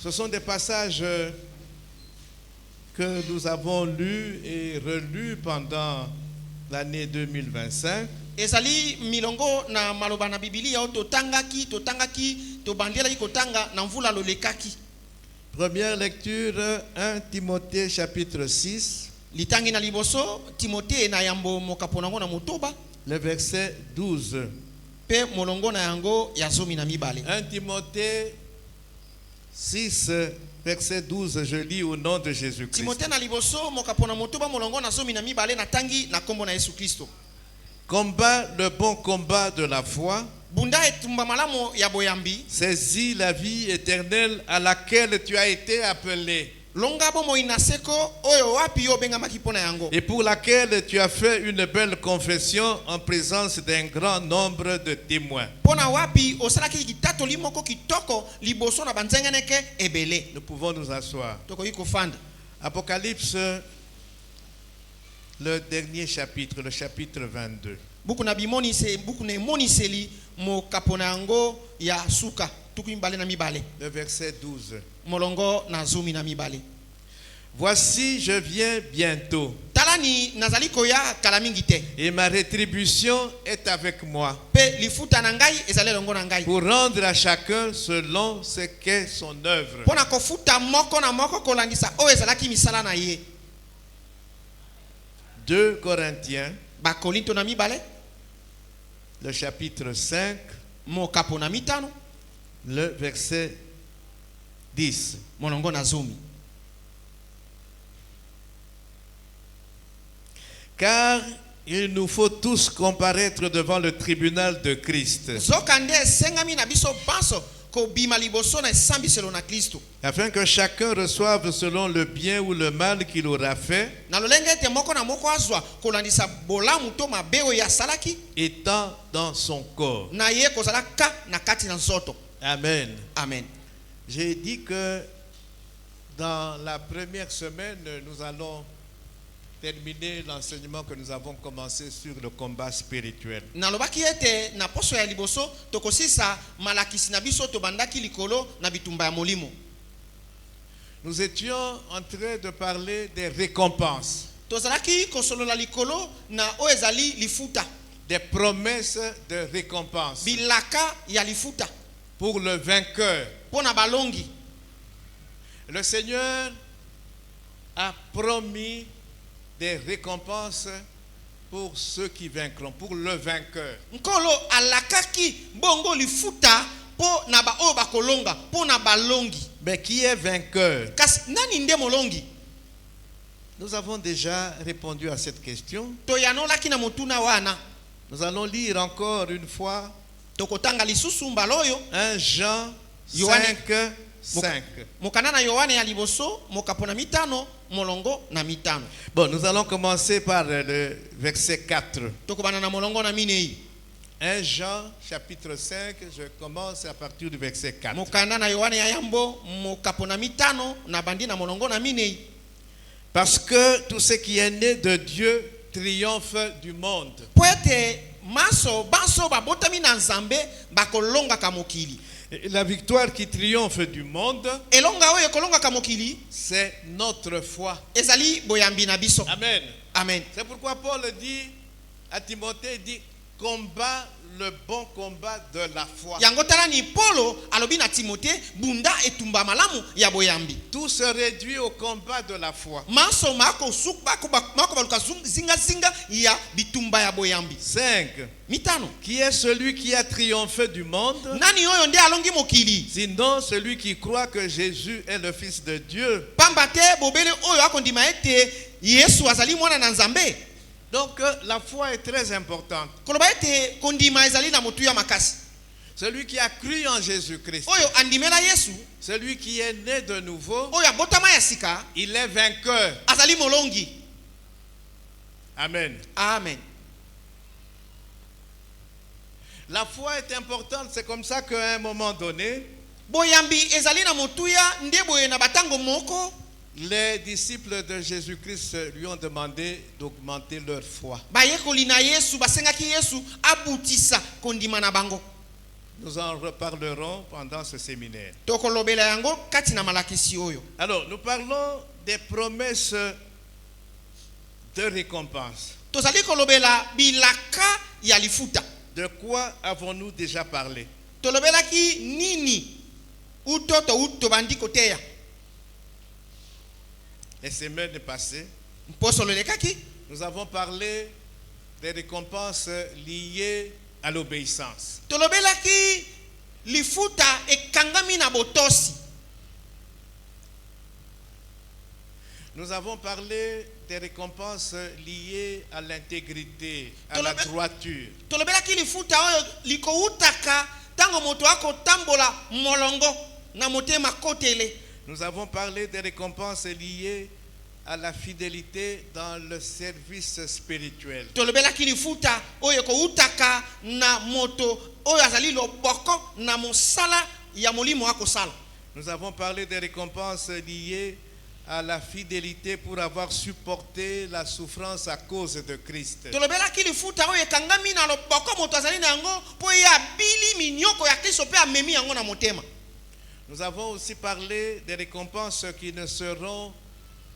Ce sont des passages que nous avons lus et relus pendant l'année 2025. Ezali milongo na maloba na Biblia totangaki tobandelaki kotanga na mvula lolekaki. Première lecture, 1 Timothée chapitre 6. Litangi na liboso Timothée na yambo mokaponango na motoba. Le verset 12. Pe molongo na yango ya zomi na mibale. 1 Timothée 6, verset 12, je lis au nom de Jésus-Christ. Timothée na liboso mokapona motoba molongo na zomi na mibale na tangi na kombo na Yesu Kristo. Combat le bon combat de la foi. Bunda etumba malamo ya boyambi. Saisis la vie éternelle à laquelle tu as été appelé. Longa bomo inaseko oyo wapi yo benga makipona yango. Et pour laquelle tu as fait une belle confession en présence d'un grand nombre de témoins. Pona wapi osalaki kitato limoko kitoko liboso na banzengeneke ebele. Nous pouvons nous asseoir. Toko yiko fanda. Apocalypse, le dernier chapitre, le chapitre 22. Buku na bimoni se buku na moniseli mo kapona yango ya suka tukimbale na mibale. Le verset 12. Molongo na zumi na mibale. Voici, je viens bientôt. Talani nazali koya kalamingi te. Et ma rétribution est avec moi. Pe lifuta na ngai ezale longo na ngai. Pour rendre à chacun selon ce qu'est son œuvre. Pona kofuta moko na moko kolandisa o ezalaki misala na ye. 2 Corinthiens, Ba Korinto na mibale. le chapitre 5, Mo kapo na mitano. le verset 10. Molongo na zumi. Car il nous faut tous comparaître devant le tribunal de Christ, Zokande sengami na biso banso ko bima liboso na sambiselo na Kristo. afin que chacun reçoive selon le bien ou le mal qu'il aura fait, Na lolenge te moko na moko azwa kolandisa bolamu to mabeo ya salaki étant dans son corps. na ye kozala ka na kati na nzoto. Amen. Amen. J'ai dit que dans la première semaine, nous allons terminer l'enseignement que nous avons commencé sur le combat spirituel. Na lobaki ete na poso ya liboso tokosisa malakisi na biso to bandaki likolo na bitumba ya molimo. Nous étions en train de parler des récompenses, Tozalaki kosolola likolo na o ezali lifuta. des promesses de récompense Bilaka ya lifuta. pour le vainqueur. Pona balongi. Le Seigneur a promis des récompenses pour ceux qui vaincront, pour le vainqueur. Nkolo alakaki bongo lifuta po na ba o bakolonga po na balongi. Mais qui est vainqueur? Kasi nani nde molongi? Nous avons déjà répondu à cette question. Toyanolaki na motuna wana. Nous allons lire encore une fois Tokotanga lisusu mbaloyo. 1 Jean Yohane. 5, 5. Mokana na Yohane ya liboso mokapona mitano molongo na mitano. Bon, nous allons commencer par le verset 4. Tokobana na molongo na minei. 1 Jean chapitre 5, je commence à partir du verset 4. Mokana na Yohane ya yambo mokapona mitano na bandi na molongo na minei. Parce que tout ce qui est né de Dieu triomphe du monde. Poete maso banso babotami na nzambe bakolonga ka mokili. Et la victoire qui triomphe du monde, Elonga oyo kolonga ka mokili c'est notre foi. ezali boyambi na biso. Amen. Amen. C'est pourquoi Paul dit à Timothée, il dit, combat le bon combat de la foi. Yango tala ni Paulo alobi na Timothée bunda etumba malamu ya boyambi. Tout se réduit au combat de la foi. Maso mako sukba mako baluka zinga zinga ya bitumba ya boyambi. 5. Mitano. Qui est celui qui a triomphé du monde? Nani oyo nde alongi mokili? Sinon celui qui croit que Jésus est le Fils de Dieu. Pamba te bobele oyo akondima ete Yesu azali mwana na Nzambe. Donc la foi est très importante. Koloba ete kondima ezali na motu ya makasi. Celui qui a cru en Jésus-Christ, Oyo andimela Yesu, celui qui est né de nouveau, oyo abotama ya sika, il est vainqueur. azali molongi. Amen. Amen. La foi est importante, c'est comme ça qu'à un moment donné, Boyambi ezali na motu ya nde boye na batango moko. les disciples de Jésus-Christ lui ont demandé d'augmenter leur foi. Bayekoli na Yesu basengaki Yesu abutisa kondima na bango. Nous en reparlerons pendant ce séminaire. tokolobela yango kati na malakisi oyo. Alors, nous parlons des promesses de récompense. Tozali kolobela bilaka ya lifuta. De quoi avons-nous déjà parlé? Tolobelaki nini utoto utobandi koteya. Les semaines passées, Mposololekaki nous avons parlé des récompenses liées à l'obéissance. tolobelaki lifuta ekangami na botosi. Nous avons parlé des récompenses liées à l'intégrité, à Tout la le monde- droiture. Tolobelaki lifuta oyo likoutaka tango moto akotambola molongo na motema kotele. Nous avons parlé des récompenses liées à la fidélité dans le service spirituel. Tolobelaki lifuta oyo koutaka na moto oyo azali loboko na mosala ya molimo akosala. Nous avons parlé des récompenses liées à la fidélité pour avoir supporté la souffrance à cause de Christ. Tolobelaki lifuta oyo ekangami na loboko moto azali na yango po ya bili minyoko ya Kristo pe amemi yango na motema. Nous avons aussi parlé des récompenses qui ne seront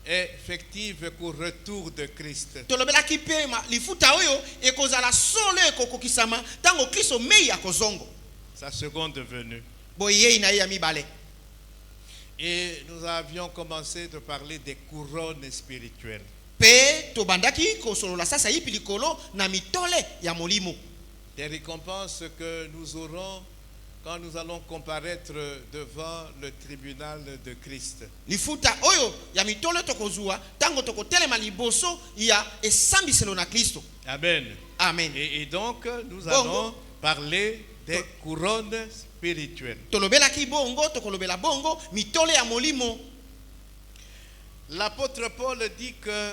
effectives qu'au retour de Christ. Tolobelaki pe lifuta oyo ekozala solo ekokokisama tango Kristo mei akozongo. Sa seconde venue. Boye na ya mibale. Et nous avions commencé de parler des couronnes spirituelles. Pe tobandaki kosolola sasa yipi likolo na mitole ya molimo. Des récompenses que nous aurons quand nous allons comparaître devant le tribunal de Christ. Lifuta oyo ya mitole tokozua tango tokotelema liboso ya esambiselo na Kristo. Amen. Amen. Et donc, nous Bongo. allons parler des couronnes spirituelles. Tolobelaki bongo tokolobela bongo mitole ya molimo. L'apôtre Paul dit que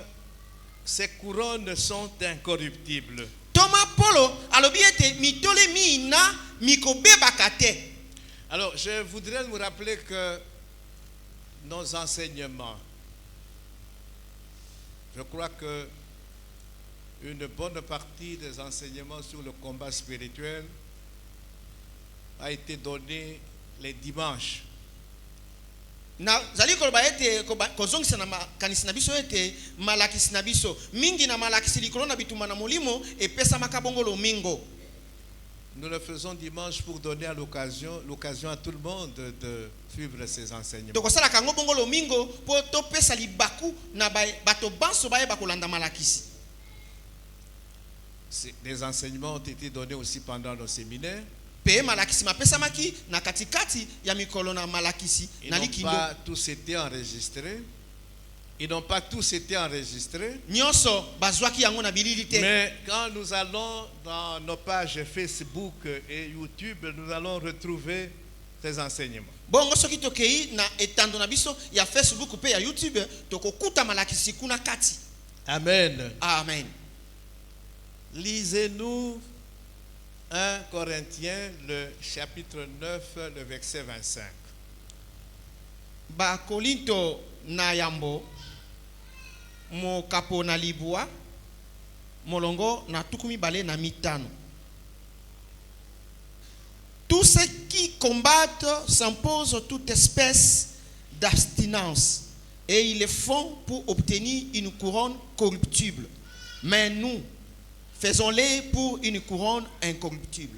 ces couronnes sont incorruptibles. Thomas Polo alobi ete mitole mina mikobebaka te. Alors, je voudrais nous rappeler que nos enseignements, je crois que une bonne partie des enseignements sur le combat spirituel a été donnée les dimanches. Na zali koloba ete kozongisa na makanisi na biso ete malakisi na biso mingi na malakisi likolo na bituma na molimo epesa makabongo lomingo. Nous le faisons dimanche pour donner à l'occasion à tout le monde de suivre ces enseignements. Tokosala kango bongo lomingo po topesa libaku na bato banso baye bakolanda malakisi. Des enseignements ont été donnés aussi pendant nos séminaires. Pe malakisi mapesa maki na katikati ya mikolo na malakisi Ils na n'ont likindo. pas tous été enregistrés. Ils n'ont pas tous été enregistrés. Nyonso bazwaki yango na bilili te. Mais quand nous allons dans nos pages Facebook et YouTube, nous allons retrouver ces enseignements. Bongo soki tokei na etando na biso ya Facebook pe ya YouTube tokokuta malakisi kuna kati. Amen. Amen. Lisez-nous 1 Corinthiens, le chapitre 9, le verset 25. Ba Korinto na yambo mo kapo na libwa molongo na tukumi bale na mitano. Tous ceux qui combattent s'imposent toute espèce d'abstinence et ils le font pour obtenir une couronne corruptible. Mais nous, faisons-les pour une couronne incorruptible.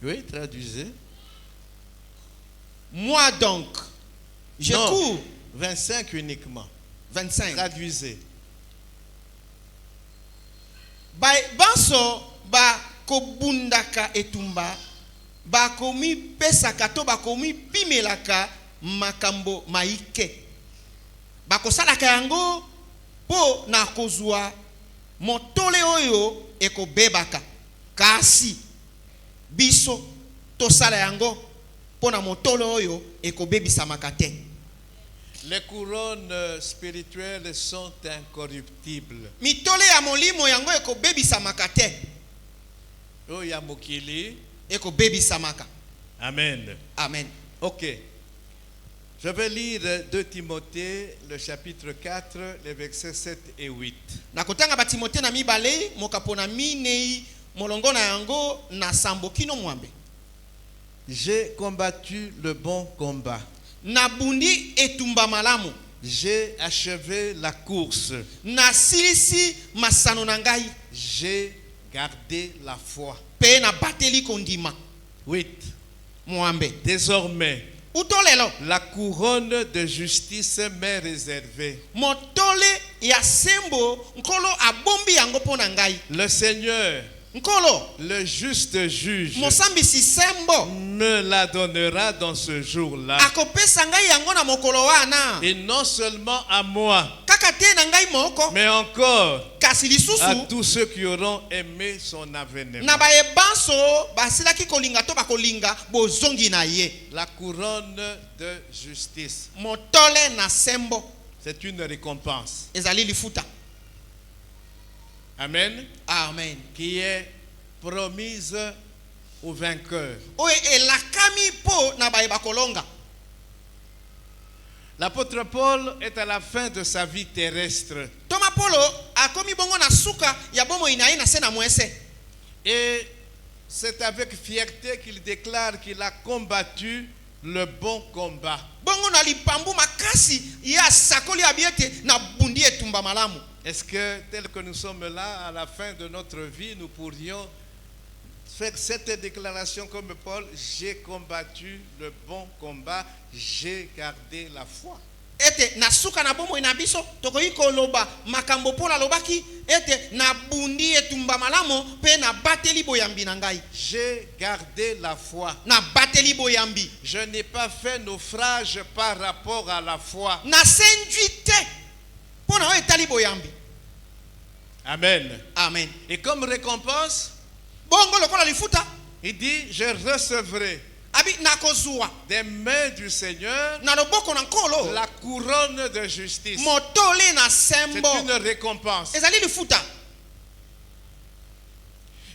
Oui, traduisez. Moi donc, je Non, cours 25 uniquement. 25. Traduisez. Banso ba kobundaka etumba ba komi pesaka to ba komi pimelaka makambo maike ba kosalaka yango po na kozwa motole oyo ekobebaka kasi biso tosala yango po na motole oyo ekobebisamaka te. Les couronnes spirituelles sont incorruptibles. Mitole ya molimo yango ekobebisamaka te. Oh, ya mokili. Ekobebisamaka. Amen. Amen. Ok. Je vais lire 2 Timothée, le chapitre 4, les versets 7 et 8. Nakotanga ba Timothée na mibale mokapo na minei molongo na yango na sambo kino mwambe. J'ai combattu le bon combat. Nabundi etumba malamu. J'ai achevé la course. Na silisi masano na ngai. J'ai gardé la foi. Pe na bateli kondima. 8. Mwambe. Désormais, Utolelo. la couronne de justice m'est réservée. Motole ya sembo nkolo abombi yango pona ngai. Le Seigneur, Nkolo, le juste juge, mosambisi sembo me la donnera dans ce jour-là. akopesa ngai yango na mokolo wana. Et non seulement à moi, Kaka te na ngai moko, mais encore kasi à lisusu tous ceux qui auront aimé son avènement. na bayebanso basilaki kolinga to bakolinga bozongi na ye. La couronne de justice, Motole na sembo c'est une récompense. ezali lifuta. Amen. Amen. Qui est promise aux vainqueurs. Oye elakami po na baye bakolonga. L'apôtre Paul est à la fin de sa vie terrestre. Toma Polo akomi bongo na suka ya bomo inaye na se na mwese. Et c'est avec fierté qu'il déclare qu'il a combattu le bon combat. Bongo na lipambu makasi ya sakoli abiete na bundi etumba malamu. Est-ce que, tel que nous sommes là, à la fin de notre vie, nous pourrions faire cette déclaration comme Paul: j'ai combattu le bon combat, j'ai gardé la foi. Ete na suka na bomo ina biso tokoyi koloba makambo pola lobaki ete na bundi etumba malamu pe na bateli boyambi na ngai. J'ai gardé la foi. Na bateli boyambi. Je n'ai pas fait naufrage par rapport à la foi. Na senjuite pona o etali boyambi. Amen. Amen. Et comme récompense, Bongo lokola lifuta il dit: je recevrai abi nakozwa des mains du Seigneur na loboko na nkolo la couronne de justice. motole na C'est sembo. une récompense. Ezali lifuta.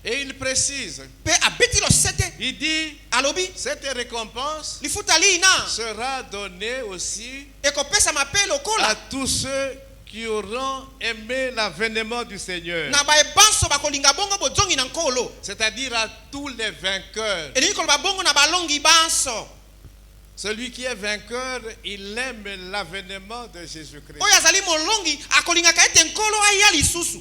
Et il précise, Pe abeti lo sete il dit: alobi cette récompense lifuta lina sera donnée aussi ekopesa mape à lokola tous ceux qui auront aimé l'avènement du Seigneur. na bae banso bakolinga bongo bozongi na nkolo. C'est-à-dire à tous les vainqueurs. Elingi koloba bongo na balongi banso. Celui qui est vainqueur, il aime l'avènement de Jésus-Christ. Oyo azali molongi akolingaka ete nkolo aya lisusu.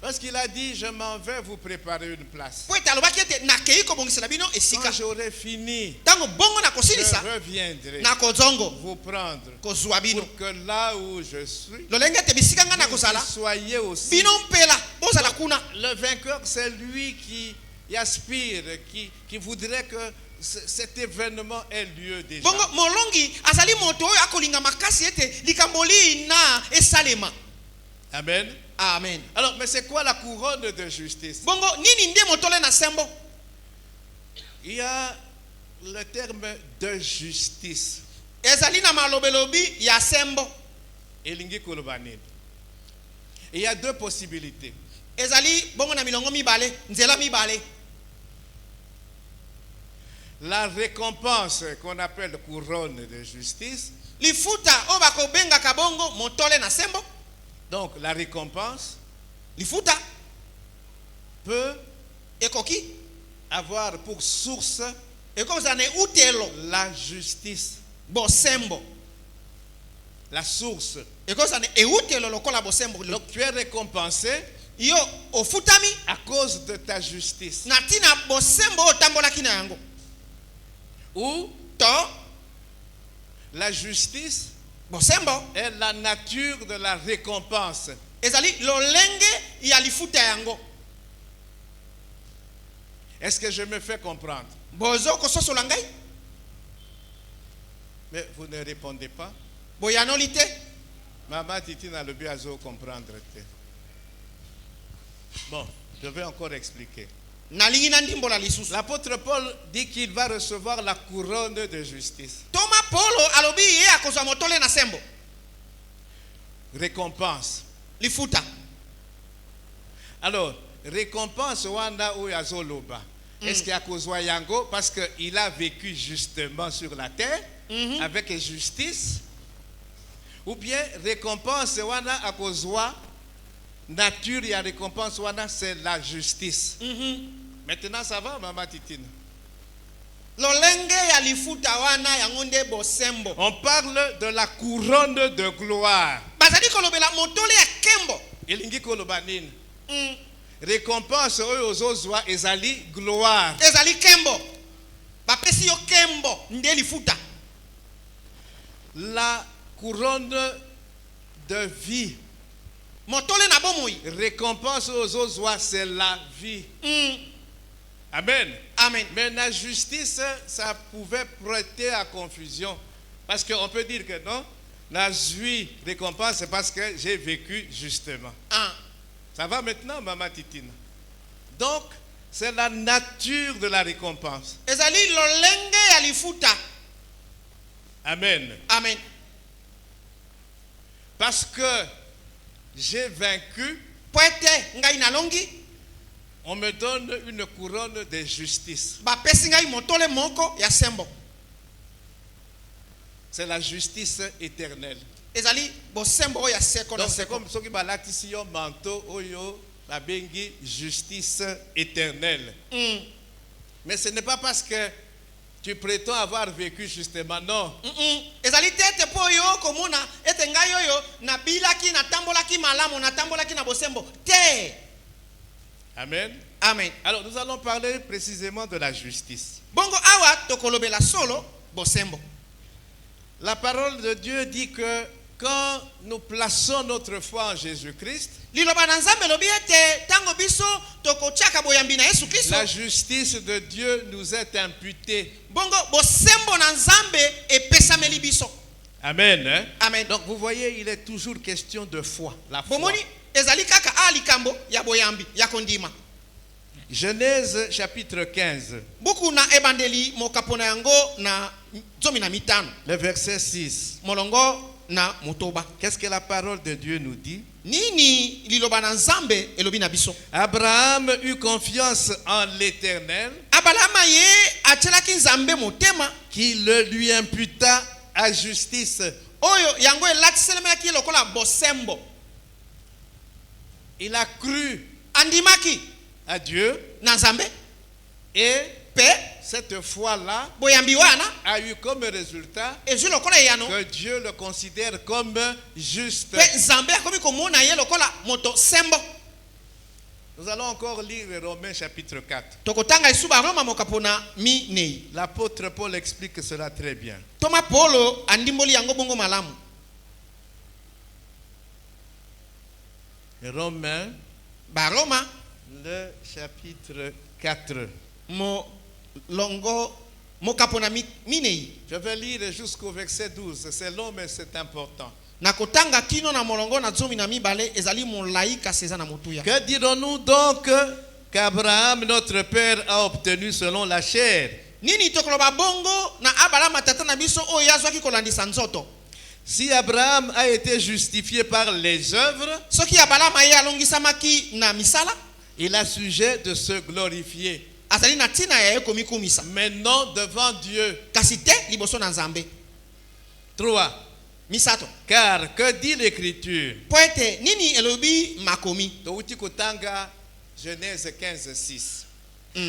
Parce qu'il a dit: je m'en vais vous préparer une place. Po ete alobaki ete nakei kobongisela bino esika. Quand j'aurai fini, Tango bongo na je kosilisa reviendrai na kozongo vous prendre kozwa bino. pour que là où je suis, Lolenge ete bisika nga na vous kozala y soyez aussi. bino mpela bozala kuna. Le vainqueur, c'est lui qui aspire, qui voudrait que cet événement ait lieu déjà. Bongo molongi azali moto oyo akolinga makasi ete likambo lina esalema. Amen. Amen. Alors, mais c'est quoi la couronne de justice? Bongo nini nde motole na sembo? Il y a le terme de justice. Ezali na malobelobi ya sembo. Elingi koloba nini? Il y a deux possibilités. Ezali bongo na milongo mibale, nzela mibale. La récompense qu'on appelle couronne de justice. Lifuta o bako benga kabongo motole na sembo. Donc la récompense Lifuta peut ekoki avoir pour source ekozane utelo la justice. bo sembo. La source. Ekozane utelo lokola bo sembo. Donc tu es récompensé Yo ofutami à cause de ta justice. na tina bo sembo otambola kina yango. Ou To la justice bo sembo est la nature de la récompense. ezali lolenge ya lifuta yango. Est-ce que je me fais comprendre? Bozo kososola ngai Mais vous ne répondez pas. boyanoli te. Maman Titi n'a le but à comprendre. Bon, je vais encore expliquer. Nalingi na ndimbola lisusu. L'apôtre Paul dit qu'il va recevoir la couronne de justice. Toma Polo alobi ye akozwa motole na sembo. Récompense. Lifuta. Alors, récompense wanda ou yazoloba. Est-ce qu'il y a kozwa yango parce qu'il a vécu justement sur la terre avec justice? Ou bien récompense wanda akozwa nature ya récompense wana c'est la justice. Maintenant ça va Maman Titine? lolenge ya lifuta wana yango nde bosembo. On parle de la couronne de gloire. Bazali kolobela motole ya kembo. Elingi koloba nini? Récompense oyo ozozwa ezali gloire. Ezali kembo. Bapesi yo kembo nde lifuta. La couronne de vie. Motole na bomoi. Récompense oyo ozozwa c'est la vie. Amen. Amen. Mais la justice, ça pouvait prêter à confusion. Parce qu'on peut dire que non, la récompense, c'est parce que j'ai vécu justement. Ça va maintenant, Maman Titine? Donc, c'est la nature de la récompense. Ezali lolenge ya lifuta. Amen. Amen. Parce que j'ai vaincu, Poete ngai nalongi. on me donne une couronne de justice. Bapesi ngai motole moko ya sembo. C'est la justice éternelle. Ezali bosembo ya seko na Donc c'est seko. comme ceux qui balatisi yo manteau oyo la bengi justice éternelle. Mais ce n'est pas parce que tu prétends avoir vécu justement, non. Ezali tete po yo komona ete ngai oyo na bilaki na tambolaki malamu na tambolaki na bosembo. Te. Amen. Amen. Alors nous allons parler précisément de la justice. Bongo awa tokolobela solo bosembo. La parole de Dieu dit que quand nous plaçons notre foi en Jésus-Christ, Liloba na Nzambe lobi ete tango biso tokotiaka boyambi na Yesu Kristo. la justice de Dieu nous est imputée. Bongo bosembo na Nzambe epesameli biso. Amen. Hein? Amen. Donc vous voyez, il est toujours question de foi. La foi. Bomoni ezali kaka alikambo ya boyambi ya kondima. Genèse chapitre 15. Buku na ebandeli mokapona yango na 15. Le verset 6. Molongo na motoba. Qu'est-ce que la parole de Dieu nous dit? Nini liloba na Nzambe elobi na biso? Abraham eut confiance en l'Éternel, Abalama ye atielaki Nzambe motema qui le lui imputa à justice. oyo yango elatiselemaki lokola bosembo. Il a cru Andimaki à Dieu na Nzambe et pe cette foi-là boyambi wana a eu comme résultat ezwi lokola yano que Dieu le considère comme juste. pe Nzambe akomi komona ye lokola moto sembo. Nous allons encore lire Romains chapitre 4. Tokotanga isuba Roma mokapona minei. L'apôtre Paul explique cela très bien. Toma Paulo andimboli yango bongo malamu. Romains, Baroma le chapitre 4. molongo mokapona minei. Je vais lire jusqu'au verset 12. C'est long, mais c'est important. Nakotanga kino na molongo na zomi na mibale ezali molai kasi eza na motuya. Que dirons-nous donc qu'Abraham, notre père, a obtenu selon la chair? Nini tokoloba bongo na Abraham tata na biso oyo yazwaki kolandisa nzoto? Si Abraham a été justifié par les œuvres, Soki Abraham ye alongisamaki na misala, il a sujet de se glorifier, azali na tina ya ye komikumisa. mais non devant Dieu. Kasi te liboso na Nzambe. 3. Misato. Car que dit l'Écriture? Po ete nini elobi makomi? Touti kotanga Genèse 15, 6.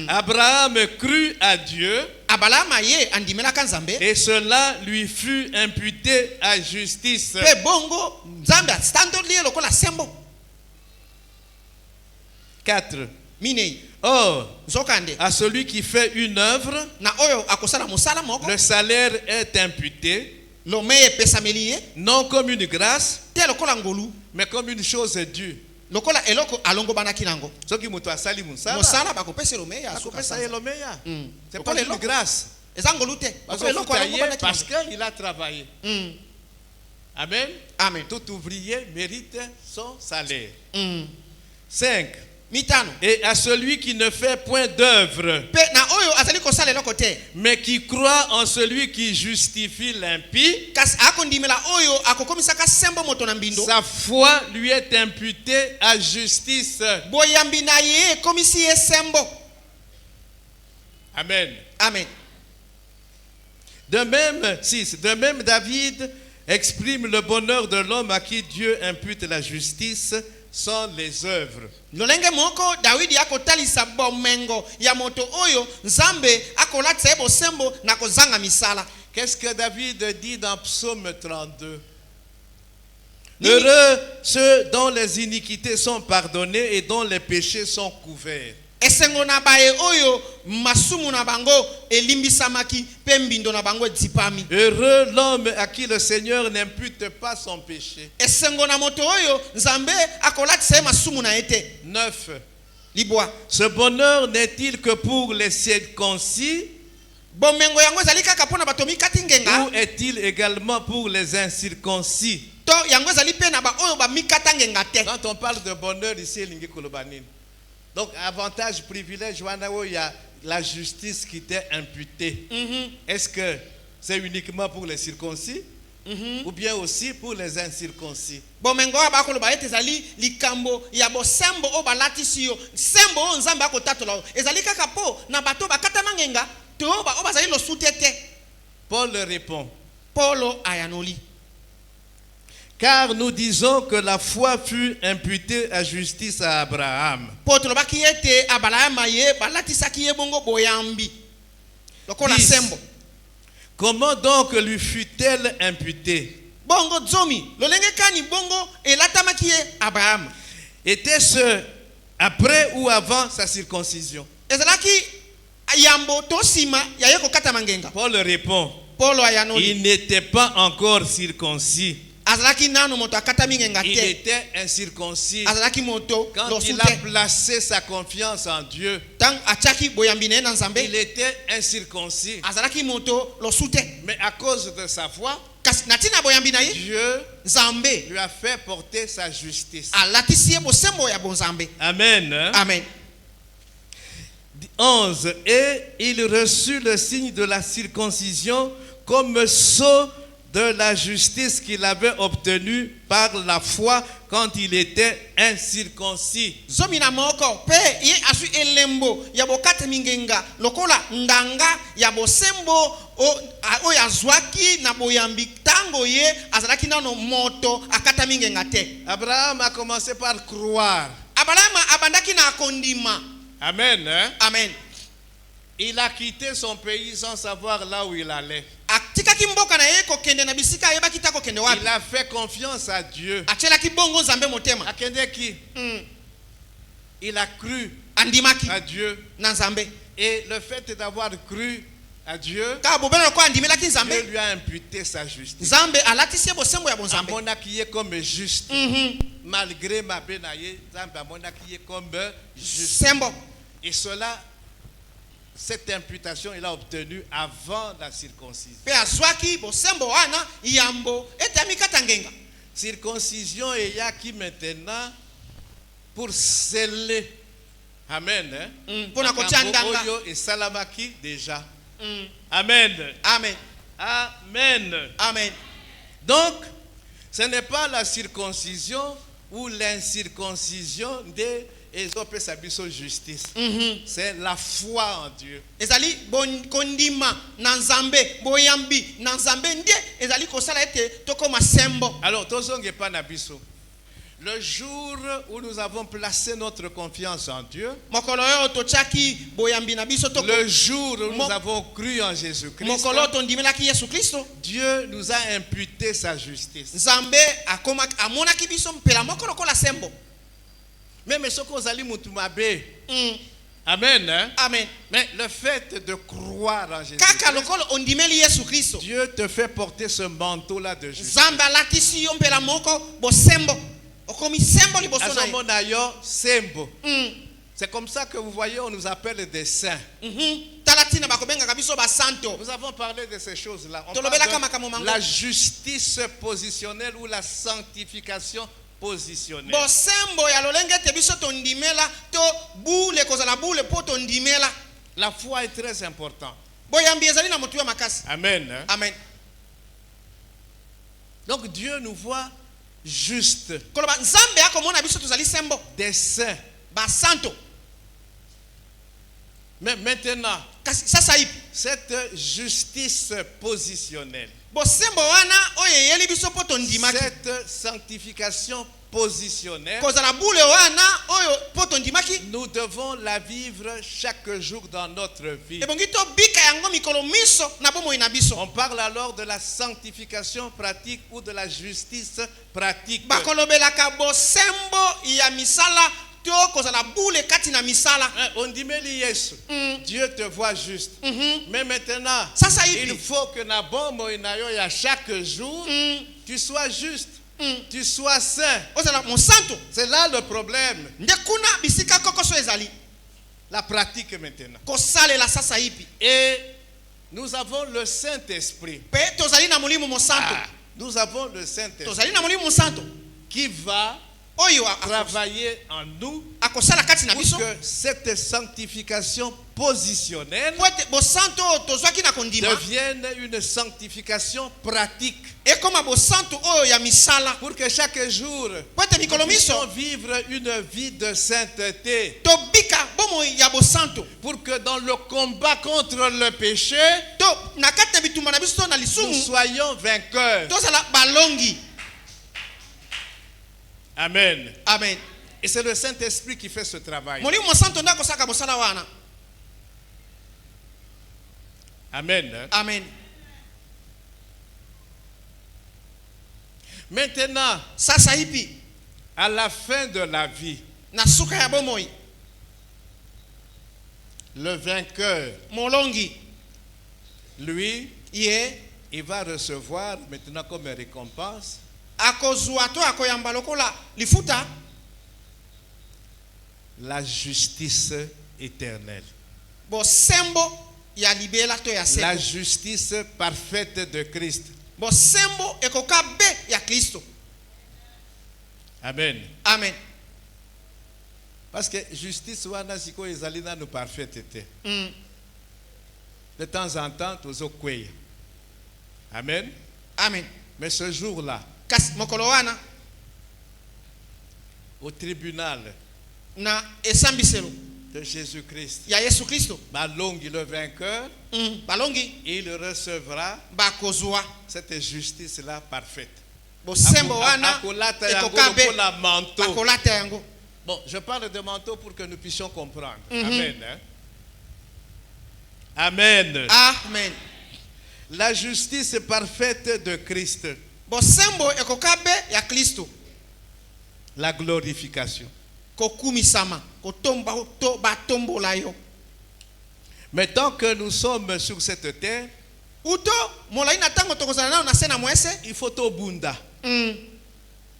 Abraham crut à Dieu Abraham ye andimelaka Nzambe. et cela lui fut imputé à justice. Pe bongo Nzambe atandoli ye lokola sembo. 4. Minei. Or, Zokande. à celui qui fait une œuvre, Na oyo akosala mosala moko. le salaire est imputé, Lome epesameli ye. non comme une grâce, Te lokola ngolu. mais comme une chose due. Lokola eloko alongo banaki nango. Soki mutu asali musala, Mosala bakopesa lome ya suka akopesa sanza. elomeya. C'est Lokola pas une eloko. grâce. Eza ngolu te. Parce Lokola eloko alongo banaki parce nango. qu'il a travaillé. Amen. Amen. Tout ouvrier mérite son salaire. 5. Mitano. Et à celui qui ne fait point d'œuvre, Pe na oyo azali kosala eloko te. mais qui croit en celui qui justifie l'impie, Kasi akondimela oyo akokomisaka sembo moto na mbindo. sa foi lui est imputée à justice. Boyambi na ye komisi ye sembo. Amen. Amen. De même David exprime le bonheur de l'homme à qui Dieu impute la justice sont les œuvres. lolenge moko Dawidi akotalisa bomengo ya moto oyo Nzambe akolatisa bosembo na kozanga misala. Qu'est-ce que David dit dans Psaume 32? Heureux ceux dont les iniquités sont pardonnées et dont les péchés sont couverts. Esengo na bae oyo masumu na bango elimbisamaki pe mbindo na bango dipami. Heureux l'homme à qui le Seigneur n'impute pas son péché. Esengo na moto oyo Nzambe akolatisa masumu na ete. 9. Libwa. Ce bonheur n'est-il que pour les circoncis? Bomengo yango ezali kaka pona bato mikati ngenga. Ou est-il également pour les incirconcis? To yango ezali pe na ba oyo ba mikata ngenga te. Quand on parle de bonheur ici, lingi kolobanine. Donc, avantage, privilège, il y a la justice qui t'est imputée. Est-ce que c'est uniquement pour les circoncis ou bien aussi pour les incirconcis? Bomengo abakoloba ete ezali likambo ya bosembo o balatisi yo sembo o Nzambe akotatola ezali kaka po na bato bakata ngenga to ba o bazali lo sutete. Paul répond. Paulo ayanoli. Car nous disons que la foi fut imputée à justice à Abraham. Comment donc lui fut-elle imputée? Était-ce après ou avant sa circoncision? Paul répond. Il n'était pas encore circoncis. Il était incirconcis quand il a placé sa confiance en Dieu. Il était incirconcis. Mais à cause de sa foi, Dieu lui a fait porter sa justice. Amen. Amen. 11. Et il reçut le signe de la circoncision comme sceau de la justice qu'il avait obtenue par la foi quand il était incirconcis. Zomina moko pe ye asu elembo ya bokate mingenga lokola ndanga ya bosembo o ya zwaki na boyambi tango ye azalaki nano moto akata mingenga te. Abraham a commencé par croire. Abraham abandaki na kondima. Amen. Hein? Amen. Il a quitté son pays sans savoir là où il allait. Il a fait confiance à Dieu. Il a cru à Dieu. Et le fait d'avoir cru à Dieu, Dieu lui a imputé sa justice. Amona qui est comme juste. Malgré ma benaye, Amona qui est comme juste. Et cela, cette imputation, il a obtenu avant la circoncision. Circoncision et yaki maintenant pour sceller. Amen. Oyo et salamaki déjà. Amen. Amen. Amen. Amen. Donc, ce n'est pas la circoncision ou l'incirconcision des et ils ont fait sa justice. C'est la foi en Dieu. Ezali kondima nanzambe boyambi nanzambe ndie ezali kosala ete tokoma sembo. Alors tozonge pa na biso. Le jour où nous avons placé notre confiance en Dieu, le jour où nous avons cru en Jésus-Christ, Dieu nous a imputé sa justice. Même ce qu'on a dit, amen. Hein? Amen. Mais le fait de croire en Jésus, Dieu te fait porter ce manteau-là de justice. C'est comme ça que vous voyez, on nous appelle des saints. Nous avons parlé de ces choses-là. On parle de la justice positionnelle ou la sanctification positionnelle. La foi est très importante. Amen. Hein? Amen. Donc Dieu nous voit juste, des saints. Mais maintenant, kasi sasa ipi cette justice positionnelle, bosembo wana oyo eyeli biso po tondimaki cette sanctification positionnelle, kozala bule wana oyo po tondimaki nous devons la vivre chaque jour dans notre vie. ebongi tobika yango mikolo miso na bomoi na biso. On parle alors de la sanctification pratique ou de la justice pratique. bakolobelaka bosembo ya misala to kozala bule kati na misala. On dit mais Yesu, Dieu te voit juste. Mais maintenant, Sasa il ipi faut que na bombo inayo ya chaque jour, tu sois juste, tu sois saint. ozala mosantu C'est là le problème. nde kuna bisika kokoso ezali La pratique maintenant. kosalela sasa ipi Et nous avons le Saint-Esprit. pe tozali na molimo mosantu Nous avons le Saint-Esprit tozali na molimo mosantu qui va oyo travailler en nous akosala kati na pour biso que cette sanctification positionnelle po ete bosantu oyo tozwaki na kondima devienne une sanctification pratique. ekoma bosantu oyo ya misala Pour que chaque jour, po ete nous mikolo puissions miso vivre une vie de sainteté. tobika bomoi ya bosantu Pour que dans le combat contre le péché, to na kati na bitumba na biso na nous lisumu soyons vainqueurs. tozala balongi. Amen. Amen. Et c'est le Saint-Esprit qui fait ce travail. molimo mosantu nde akosaka bosala wana. Amen. Amen. Maintenant, sasa ipi à la fin de la vie, na suka ya bomoi le vainqueur, molongi lui, ye il va recevoir maintenant comme récompense akozwa to akoyamba lokola lifuta la justice éternelle. bosembo ya libela to ya La sembo. justice parfaite de Christ. bosembo ekoka be ya Kristo. Amen. Amen. Parce que justice wana siko ezali nanu parfaite te. De temps en temps tozo kweya. Amen. Amen. Mais ce jour-là, kasi mokolo wana au tribunal na esambiselo de Jésus-Christ, ya Yesu Kristo Balongi le vainqueur, balongi il recevra bakozwa cette justice-là parfaite. bosembo wana Akolata yango ekoka be lokola manteau. bakolata yango. Bon, je parle de manteau pour que nous puissions comprendre. Amen. Hein? Amen. Amen. La justice parfaite de Christ. bosembo ekoka be ya Kristo. La glorification. kokumisama kotomba to batombola yo. Mais tant que nous sommes sur cette terre, uto molai na tango tokozala nao na se na mwese il faut to bunda.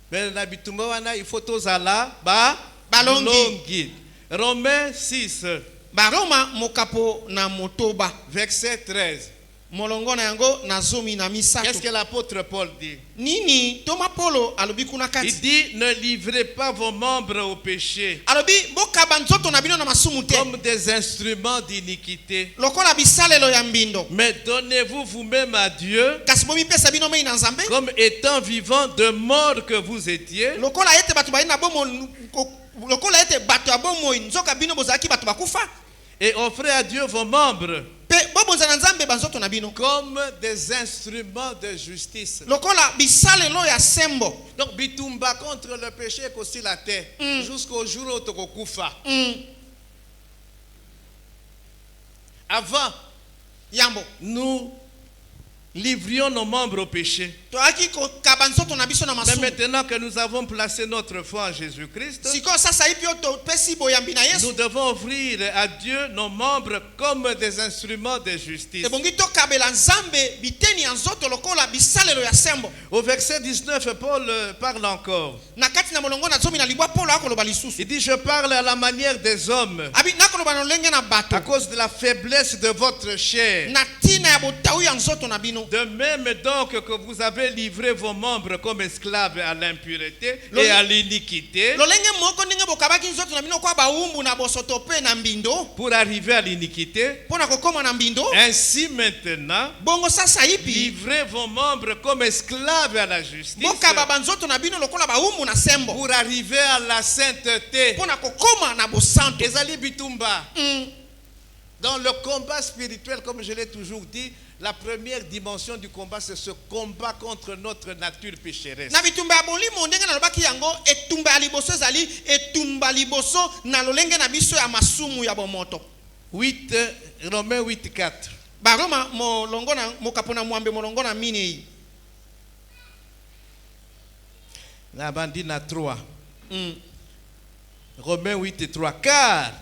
Mais na bitumba wana il faut to zala ba balongi. Romains 6 baroma mokapo na motoba verset 13. molongo na yango na zomi na misato. Qu'est-ce que l'apôtre Paul dit? Nini Toma Polo alobi kuna kati. Il dit ne livrez pas vos membres au péché Alobi bokaba nzoto na bino na masumu te comme des instruments d'iniquité, lokola bisalelo ya mbindo mais donnez-vous vous-même à Dieu kasi bomipesa bino mei na Nzambe comme étant vivant de mort que vous étiez, lokola ete bato bali na bomo lokola ete bato ya bomoi nzoka bino bozalaki bato bakufa et offrez à Dieu vos membres pe bobonzana Nzambe banzoto na bino comme des instruments de justice. lokola bisalelo ya sembo. Donc bitumba contre le péché aussi la terre jusqu'au jour où tokokufa. Avant, Yambo nous livrions nos membres au péché. toaki kokaba nzoto na biso na Mais masumu. maintenant que nous avons placé notre foi en Jésus-Christ, Siko sasa hivi yo topesi boyambi na Yesu. nous devons offrir à Dieu nos membres comme des instruments de justice. Ebongi tokabela Nzambe biteni ya nzoto lokola bisalelo ya sembo. Au verset 19, Paul parle encore. Na kati na molongo na zomi na libwa Paulo akoloba lisusu. Il dit, je parle à la manière des hommes Abi nakoloba na lenge na bato. à cause de la faiblesse de votre chair. Na tina ya botau ya nzoto na bino. De même donc que vous avez livré vos membres comme esclaves à l'impureté et à l'iniquité Lolenge moko ndenge bokabaki nzoto na bino kwa baumbu na bosoto pe na mbindo. pour arriver à l'iniquité, Pona kokoma na mbindo. ainsi maintenant, Bongo sasa hivi livrez vos membres comme esclaves à la justice bokaba banzoto na bino lokola baumbu na sembo. pour arriver à la sainteté. Pona kokoma na bosanto. Ezali bitumba. Dans le combat spirituel, comme je l'ai toujours dit, la première dimension du combat, c'est ce combat contre notre nature pécheresse. Na bitumba ya bolimo ndenge na lobaki yango etumba ya liboso ezali etumba liboso na lolenge na biso ya masumu ya bomoto. 8, Romains 8:4. Baroma molongo na mokapona mwambe molongo na minei. Na bandi na 3. Romains 8:3. Car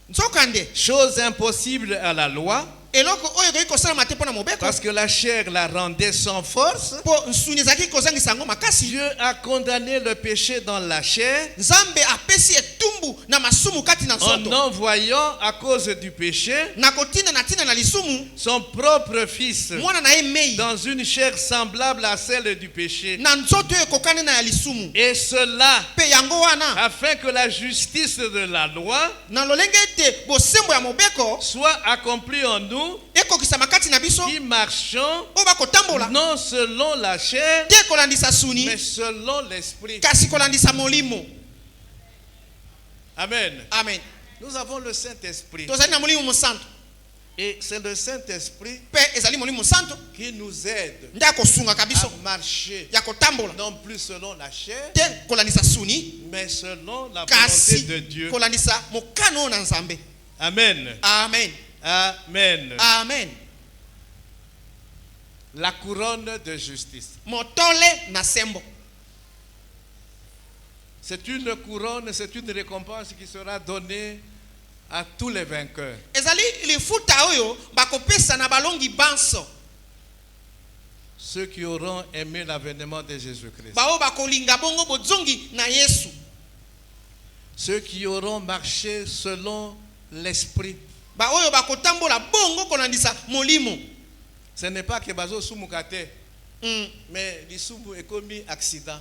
Nzokande chose impossible à la loi, eloko oyo koki kosala te pona mobeko parce que la chair la rendait sans force. po nsuni ezalaki kozangisa yango makasi. Dieu a condamné le péché dans la chair Nzambe apesi etumbu na masumu kati na en nzoto. envoyant à cause du péché Na kotina na tina na lisumu son propre fils mwana na ye mei dans une chair semblable à celle du péché. na nzoto oyo ekokani na ya lisumu. Et cela Pe yango wana afin que la justice de la loi na lolenge ete bosembo ya mobeko soit accomplie en nous ekokisama kati na biso qui marchons oyo bakotambola non selon la chair te kolandisa suni mais selon l'esprit. kasi kolandisa molimo. Amen. Amen. Nous avons le Saint-Esprit Tozali na molimo mosantu et c'est le Saint-Esprit pe ezali molimo mosantu qui nous aide nde akosungaka à biso marcher ya kotambola non plus selon la chair te kolandisa suni mais selon la volonté kasi de Dieu. kolandisa mokano oyo na Nzambe. Amen. Amen. Amen. Amen. La couronne de justice. Motole na sembo. C'est une couronne, c'est une récompense qui sera donnée à tous les vainqueurs. Ezali lifuta oyo bakopesa na balongi banso. Ceux qui auront aimé l'avènement de Jésus-Christ. Bao bakolinga bongo bozongi na Yesu. Ceux qui auront marché selon l'esprit. Ba oyo bakotambola bongo kolandisa molimo. Ce n'est pas que bazo sumukate, mais l'isumu est commis accident.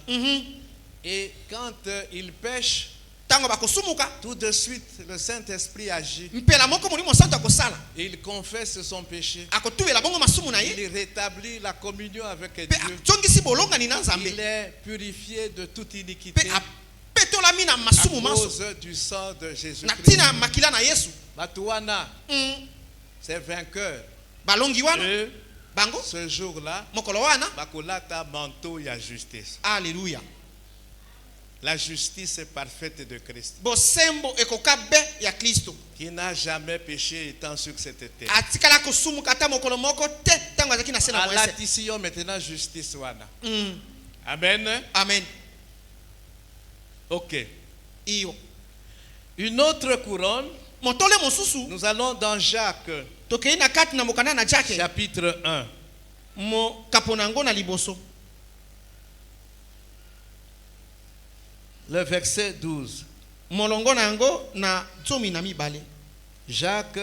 Et quand il pêche, Tango bakosumuka tout de suite le Saint-Esprit agit. mpela moko molimo santo akosala. Il confesse son péché. Akotubela bongo masumu na ye. Il rétablit la communion avec Pe Dieu. atongisi bolonga ni na Nzambe. Il est purifié de toute Pe iniquité apetolami na à masumu maso. cause du sang de Na Jésus-Christ. tina makila na Yesu. Batuana, c'est vainqueur. Balongi wana Et bango ce jour-là, mokolo wana. bakolata manteau ya justice. Alléluia. La justice parfaite de Christ, Bosembo ekokabe ya Kristo. qui n'a jamais péché étant sur cette terre. Atikala kosumuka ata mokolo moko te tango azaki na se na À mwese. l'addition maintenant justice wana. Amen. Amen. Ok. Iyo. Une autre couronne, Motole mosusu nous allons dans Jacques, tokei na kati na mokana na Jake. chapitre 1. Mo kaponango na liboso. Le verset 12. Molongo na yango na tsomi na mibale. Jacques,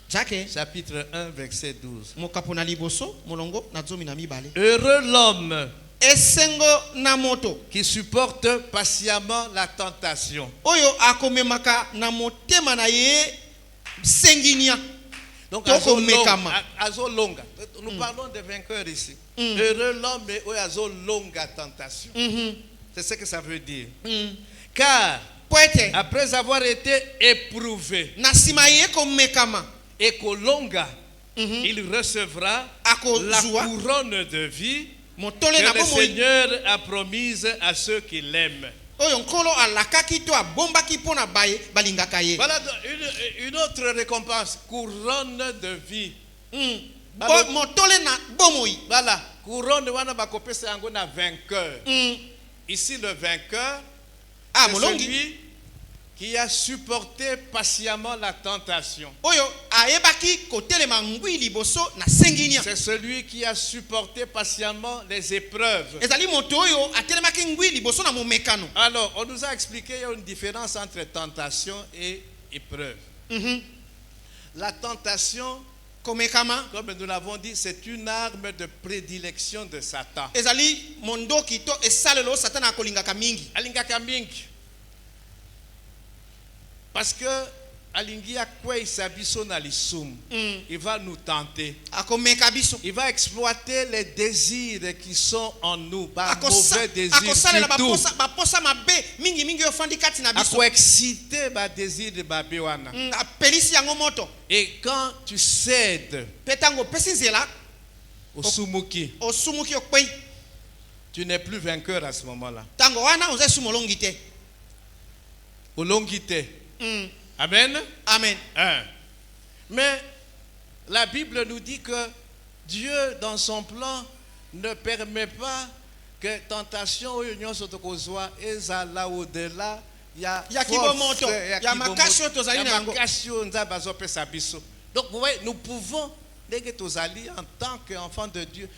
Jake chapitre 1, verset 12. mo kapona liboso molongo na tsomi na mibale. Heureux l'homme Esengo na moto qui supporte patiemment la tentation. oyo akomemaka na motema na ye senginia. Donc, Toko mekama. azolonga. Nous parlons des vainqueurs ici. Heureux l'homme où azolonga tentation. C'est ce que ça veut dire. Car Poete après avoir été éprouvé na sima ye komekama et kolonga, il recevra la akozwa couronne de vie motole que na le bomoi Seigneur a promise à ceux qui l'aiment. oyo nkolo alakaki to abombaki mpona baye balingaka ye. Voilà une autre récompense, couronne de vie. Motole na bomoi. Voilà, couronne wana bakopesa yango na vainqueur. Ici le vainqueur, c'est molongi celui qui a supporté patiemment la tentation. oyo ayebaki kotelema ngwi liboso na senginia. C'est celui qui a supporté patiemment les épreuves. Ezali moto oyo atelemaki ngwi liboso na momekano. Alors, on nous a expliqué qu'il y a une différence entre tentation et épreuve. La tentation, Komekama comme nous l'avons dit, c'est une arme de prédilection de Satan. ezali mondoki to esalelo satana akolingaka mingi. Alingaka mingi. Parce que alingia kwei sabiso na lisumu. Il va nous tenter. akomeka biso Il va exploiter les désirs qui sont en nous, par mauvais désirs akosalela surtout. baposa mabe mingi mingi ofandi kati na biso Exciter ba désir de babe wana. apelisi yango moto Et quand tu cèdes mpe ntango opesi nzela au sumuki, osumuki okwei tu n'es plus vainqueur à ce moment-là. ntango wana oza esu molongi te Olongite. Amen. amen. Mais la Bible nous dit que Dieu, dans son plan, ne permet pas que tentation union sotokozwa ezala au-delà Ya kibomoto, ya makasi oyo tozali na yango. Donc vous voyez, nous pouvons dès que tozali en tant qu'enfants de Dieu,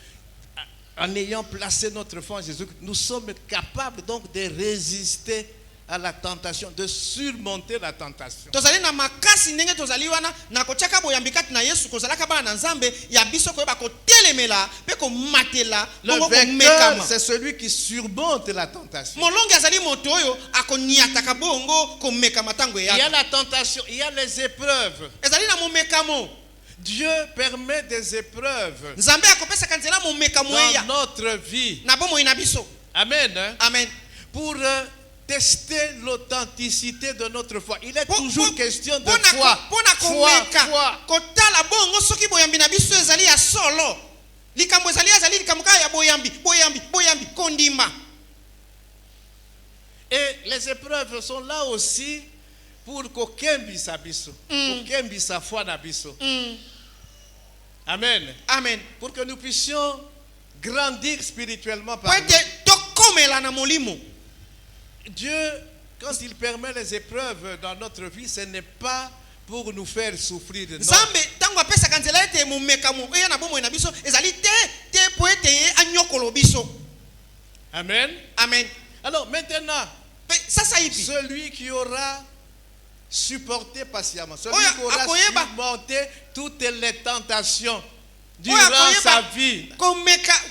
en ayant placé notre foi en Jésus, nous sommes capables donc de résister à la tentation, de surmonter la tentation. tozali na makasi ndenge tozali wana na kotiaka boyambi kati na Yesu kozalaka bana na Nzambe ya biso koyeba kotelemela mpe komatela Le bongo vainqueur, komekama c'est celui qui surmonte la tentation. molongi azali moto oyo akoniataka bongo komekama ntango Il y a eyaka la tentation, il y a les épreuves. ezali na momekamo Dieu permet des épreuves Nzambe akopesaka nzela momekamo dans eya notre vie. na bomoi na biso Amen. amen Pour tester l'authenticité de notre foi. Il est Po- toujours po- question de pona foi. ko- pona komeka Foi. kotala bongo soki boyambi na biso ezali ya solo likambo ezali likambo kaka ya boyambi kondima. Et les épreuves sont là aussi pour kokembi sa biso. Kokembi sa foi na biso. Amen. amen Pour que nous puissions grandir spirituellement po par ete tokomela na molimo. Dieu, quand il permet les épreuves dans notre vie, ce n'est pas pour nous faire souffrir. Non. Nzambe ntango apesaka nzela ete momekamo eya na bomoi na biso ezali te po ete ye anyokolo biso. Amen. amen Alors maintenant, Pe sasa ipi celui qui aura supporté patiemment, celui Oya, qui aura akoyeba. surmonté toutes les tentations Oya, durant akoyeba. sa vie,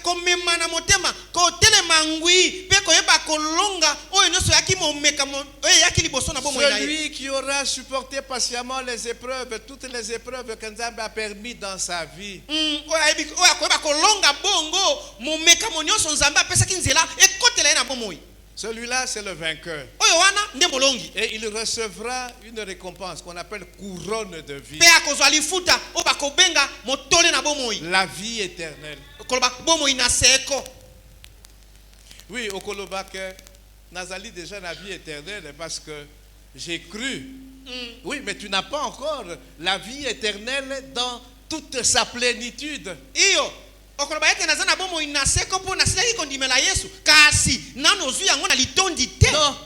komema na motema kotelema ngwi mpe koyeba kolonga oyo nyonso eyaki momekamo oyo eyaki liboso na bomoi na ye. celui qui aura supporté patiemment les épreuves, toutes les épreuves que Nzambe a permis dans sa vie, oyo akoyeba kolonga bongo momekamo nyonso Nzambe apesaki nzela ekotela ye na bomoi celui-là c'est le vainqueur. oyo wana nde molongi Et il recevra une récompense qu'on appelle couronne de vie, mpe akozwa lifuta oyo bakobenga motole na bomoi la vie éternelle. koloba bomoi na seko. Oui, au Kolobak, Nazali déjà la vie éternelle parce que j'ai cru. Oui, mais tu n'as pas encore la vie éternelle dans toute sa plénitude. iyo okoloba ete naza na bomoi na seko mpo nasilaki kondimela Yesu kasi nano ozwi yango na litondi te. Non,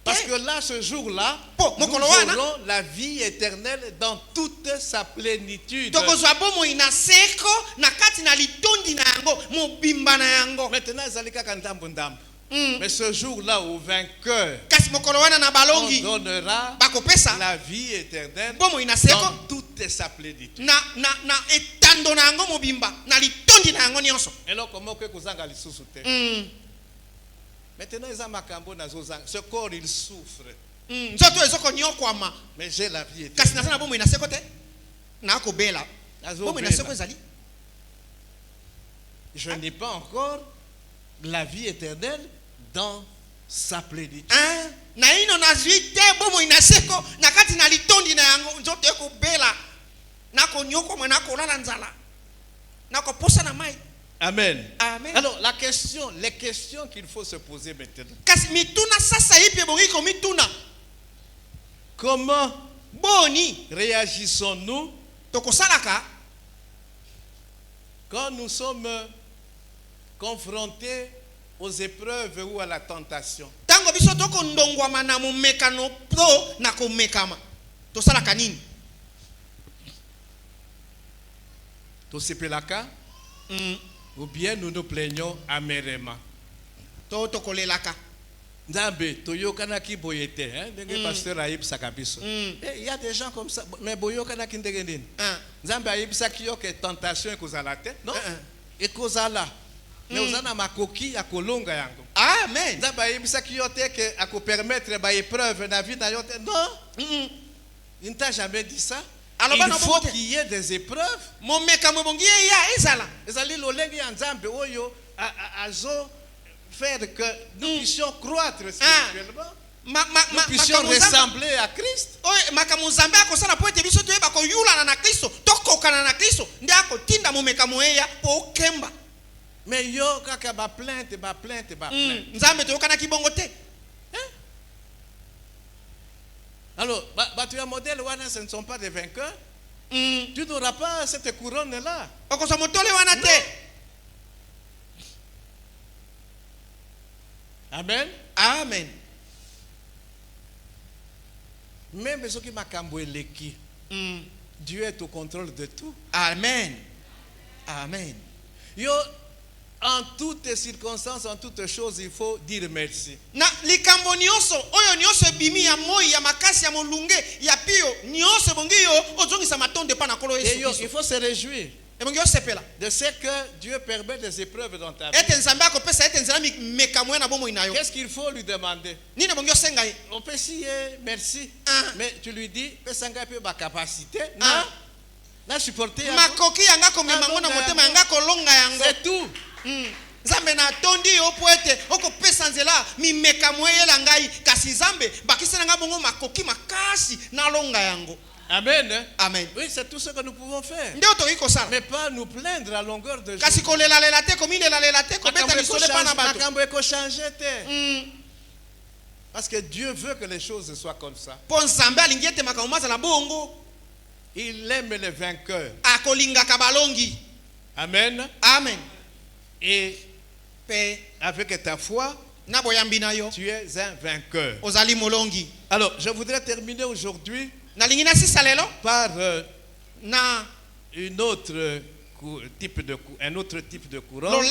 parce que là, ce jour-là, Po, nous mokolo wana. aurons la vie éternelle dans toute sa plénitude. tokozwa bomoi na seko na kati na litondi na yango mobimba na yango. Maintenant, Zali kaka ndambo ndambo. Mais ce jour-là, au vainqueur, kasi mokolo wana na on balongi donnera bakopesa la vie éternelle bomoi na seko dans toute sa plénitude. na etando na yango mobimba na litondi na yango nyonso. Et là, comment que kozanga lisusu te? Maintenant, ils ont makambo nazozanga. Ce corps, il souffre. nzoto ezokonyokwama Mais j'ai la vie éternelle. kasi naza na bomoi na seko te nakobela Nazo bomoi na bela. seko ezali Je n'ai pas encore la vie éternelle dans sa plénitude. naino nazwi te bomoi na seko na kati na litondi na yango nzoto ekobela nakonyokwama nakolala nzala nakoposa na mai. Amen. Amen. Alors, les questions qu'il faut se poser maintenant. kasi mituna sasa ipi ebongi komituna Comment boni réagissons-nous tokosalaka quand nous sommes confrontés aux épreuves ou à la tentation? ntango biso tokondongwama na momekano to na komekama tosalaka nini? Tosepelaka ou bien nous nous plaignons amèrement? to tokolelaka. Nzambe toyokanaki boyete, hein, ndenge pasteur ayebisaka biso. Il y a des gens comme ça, mais boyokanaki ndenge nini? Nzambe ayebisaki yo que tentation ekozala te, non? Ekozala. Mais ozana makoki akolonga yango. Amen. Nzambe ayebisaki yo te que akopermettre ba épreuve na vie na yo te, non? Il ne t'a jamais dit ça? Alors, Il faut qu'il y ait des épreuves. Ezali lolengi ya Nzambe oyo azo faire que nous puissions croître spirituellement. Nous puissions ressembler à Christ. Mais yo kaka ba plainte. Alors, tu as modèle wana, ce ne sont pas des vainqueurs. Tu n'auras pas cette couronne là. Amen. Amen. Même ceux qui makambo eleki, Dieu est au contrôle de tout. Amen. Amen. Yo, en toutes circonstances, en toutes choses, il faut dire merci. Na likambo nyonso oyo nyonso bimi ya moi ya makasi ya molunge ya pio nyonso bongi yo ozongisa matonde pa na kolo Et Yesu. il faut se réjouir E bongi yo sepela. de ce que Dieu permet des épreuves dans ta vie. Ete nzambe akopesa ete nzela mekamo na bomo inayo. Qu'est-ce qu'il faut lui demander? Nini bongi yo senga ye? On peut si merci, mais tu lui dis, pesanga pe ba capacité, non? Na supporter. Makoki yanga ko memango na motema yanga ko longa yango. C'est tout. Nzambe na tondi yo poete okopesa nzela mimekamo yela ngai kasi nzambe bakisa nga bongo makoki makasi na longa yango. Amen. Amen. Oui, c'est tout ce que nous pouvons faire. Ndio to iko sala. Mais pas nous plaindre à longueur de jour. Kasi ko lela lela te ko mine lela te ko beta lisole pa na bato. Makambo eko changer te. Parce que Dieu veut que les choses soient comme ça. Po nzambe alingi ete makambo mazala bongo. Il aime les vainqueurs. Akolinga kabalongi. Amen. Amen. Et avec ta foi, na boyambi na yo, tu es un vainqueur. Ozali molongi. Alors, je voudrais terminer aujourd'hui par un autre type de couronne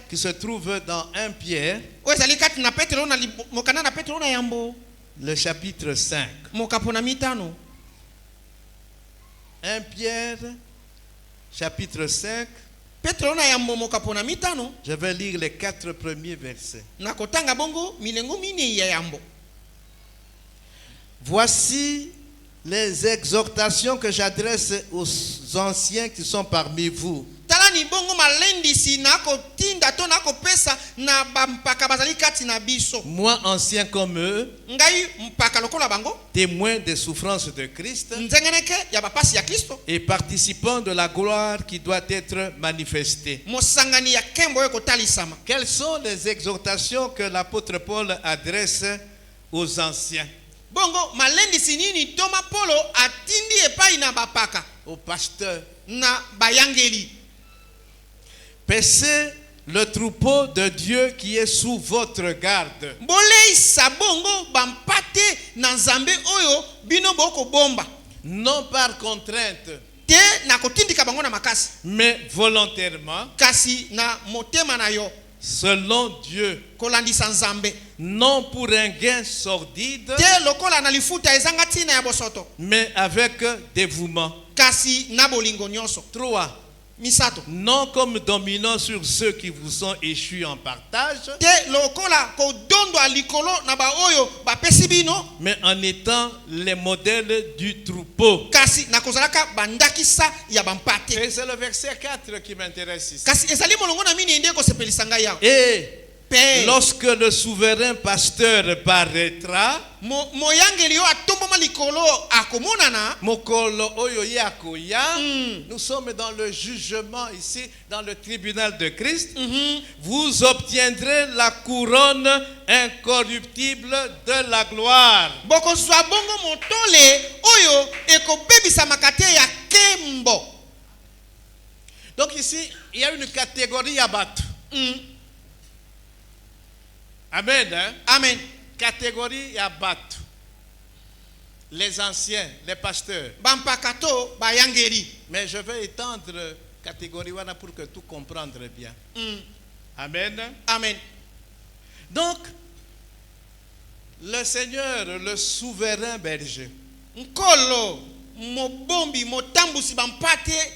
qui se trouve dans 1 Pierre, le chapitre 5. 1 Pierre, chapitre 5. Je vais lire les 4 premiers versets. Voici les exhortations que j'adresse aux anciens qui sont parmi vous. Moi, ancien comme eux, témoin des souffrances de Christ et participant de la gloire qui doit être manifestée. Quelles sont les exhortations que l'apôtre Paul adresse aux anciens? Bongo malendi sinini toma Polo atindi epai na bapaka au pasteur na bayangeli. Paissez le troupeau de Dieu qui est sous votre garde. Boleisa bongo bampate na nzambe oyo bino boko bomba. Non par contrainte, te na kotindika bango na makasi, mais volontairement, kasi na motema na yo, selon Dieu, kolandisa nzambe, non pour un gain sordide, te lokola na lifuta ezanga tina ya bosoto, mais avec dévouement. Kasi na bolingo nyonso. 3. Misato. Non comme dominant sur ceux qui vous sont échus en partage, te lokola ko dondo alikolo na ba oyo ba pesibino, mais en étant les modèles du troupeau. Kasi na kozalaka bandakisa ya bampate. Et c'est le verset 4 qui m'intéresse ici. Kasi ezali molongo na mini ende ko sepelisa ngai ya. Lorsque le souverain pasteur paraîtra, moyangeli yo atomboma likolo akomonana, mokolo oyo yakoya, nous sommes dans le jugement ici, dans le tribunal de Christ. Vous obtiendrez la couronne incorruptible de la gloire. Boko swa bongo motole oyo ekobebisa makate ya kembo. Donc ici, il y a une catégorie à battre. Amen. Hein? Amen. Catégorie à battre. Les anciens, les pasteurs. Bampakato bayangeri. Mais je vais étendre catégorie pour que tout comprendre bien. Amen. Amen. Donc, le Seigneur, le souverain berger. Nkolo mobombi motambusi bampate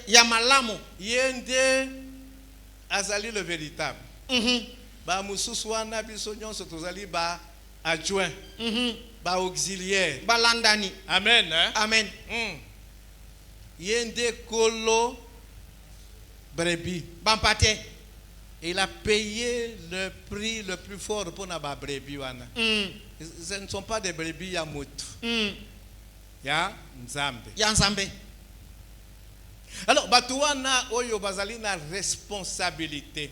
ya malamo. Yende azali le véritable. Ba mususu wana biso nyonso tozali ba adjoint, ba auxiliaire. balandani. Amen. Hein? Amen. Yende kolo brebis. Bampate. Il a payé le prix le plus fort pour na ba brebis wana. Ce ne sont pas des brebis ya mutu. Ya nzambe. Ya nzambe. Alors batu wana oyo bazali na responsabilité.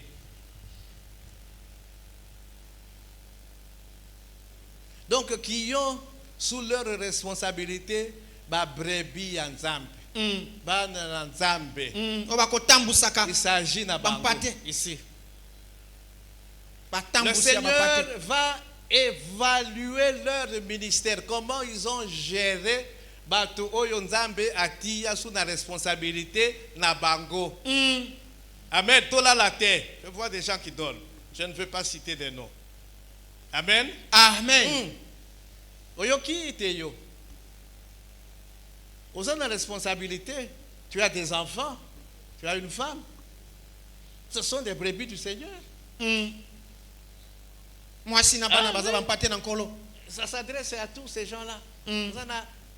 Donc qui ont sous leur responsabilité ba brebis ya nzambe. Ba na nzambe. Obakotambusaka. Il s'agit na bango Bampate. ici. Le Batambusi ya Seigneur bampate. va évaluer leur ministère, comment ils ont géré batu oyo nzambe atia sous la responsabilité na bango. Amen. Tola la terre. Je vois des gens qui donnent. Je ne veux pas citer des noms. Amen. Amen. Oyo qui était yo? Aux hommes de responsabilité. Tu as des enfants. Tu as une femme. Ce sont des brebis du Seigneur. Moi si na bana baza bampate na nkolo. Ça s'adresse à tous ces gens-là.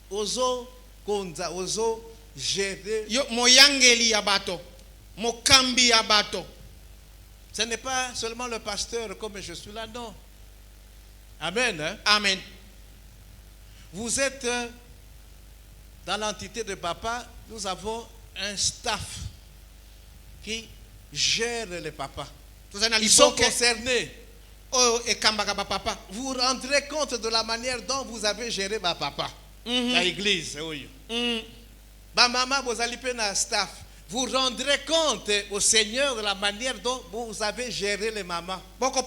Ozo konza, ozo gérer. Yo moyangeli ya bato. Mokambi ya bato. Ce n'est pas seulement le pasteur comme je suis là, non. Amen. Hein? Amen. Vous êtes dans l'entité de papa, nous avons un staff qui gère les papas. Ils sont concernés. Oh, et kambaka ba papa. Vous vous rendrez compte de la manière dont vous avez géré ma papa. L'église, oui. Ma maman, vous allez payer staff. Vous rendrez compte au Seigneur de la manière dont vous avez géré les mamans. Quand je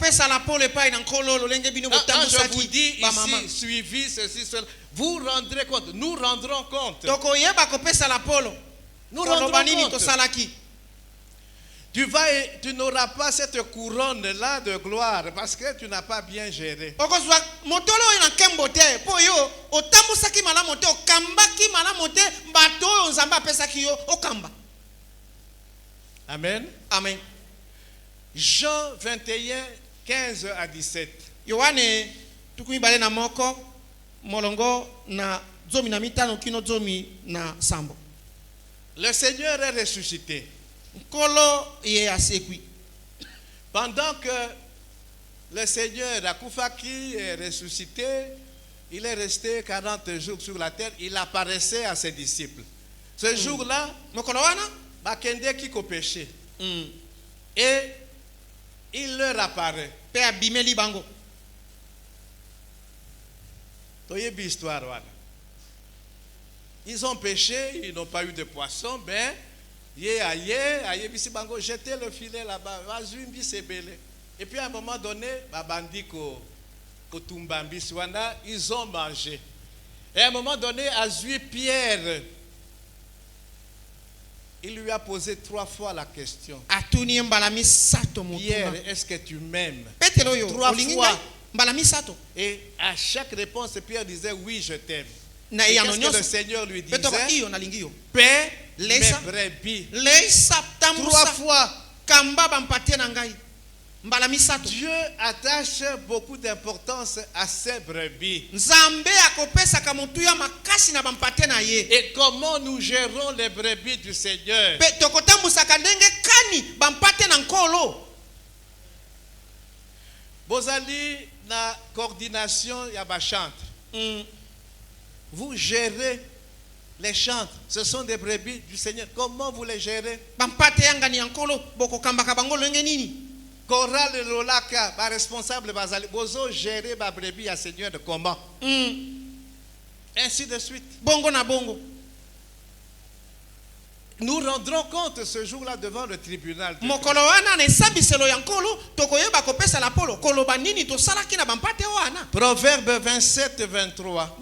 vous dis ici, suivi, ceci, cela, vous rendrez compte. Nous rendrons compte. Nous rendrons compte. Tu n'auras pas cette couronne-là de gloire parce que tu n'as pas bien géré. Amen. Amen. Jean 21, 15 à 17. Yohane tukumi bale na moko molongo na zomi na mitano kino zomi na sambo. Le Seigneur est ressuscité. Pendant que le Seigneur Akufaki est ressuscité, il est resté 40 jours sur la terre, il apparaissait à ses disciples. Ce jour-là, Bakende qui a péché. Et il leur apparaît. Ils ont péché, ils n'ont pas eu de poisson, mais jeter le filet là-bas. Et puis à un moment donné, ils ont mangé. Et à un moment donné, Azui Pierre, il lui a posé 3 fois la question. Pierre, est-ce que tu m'aimes? 3 fois. Et à chaque réponse, Pierre disait oui, je t'aime. Et qu'est-ce que le Seigneur lui disait? Paix mes brebis. 3 fois. Dieu attache beaucoup d'importance à ses brebis. Et comment nous gérons les brebis du Seigneur? Bozali na coordination ya ba chantre. Vous gérez les chantres. Ce sont des brebis du Seigneur. Comment vous les gérez? Chorale Lolaka, responsable Bazali, bozo gérer ba brebis à Seigneur de comment? Ainsi de suite. Bongo na bongo. Nous rendrons compte ce jour-là devant le tribunal. Proverbe 27, 23.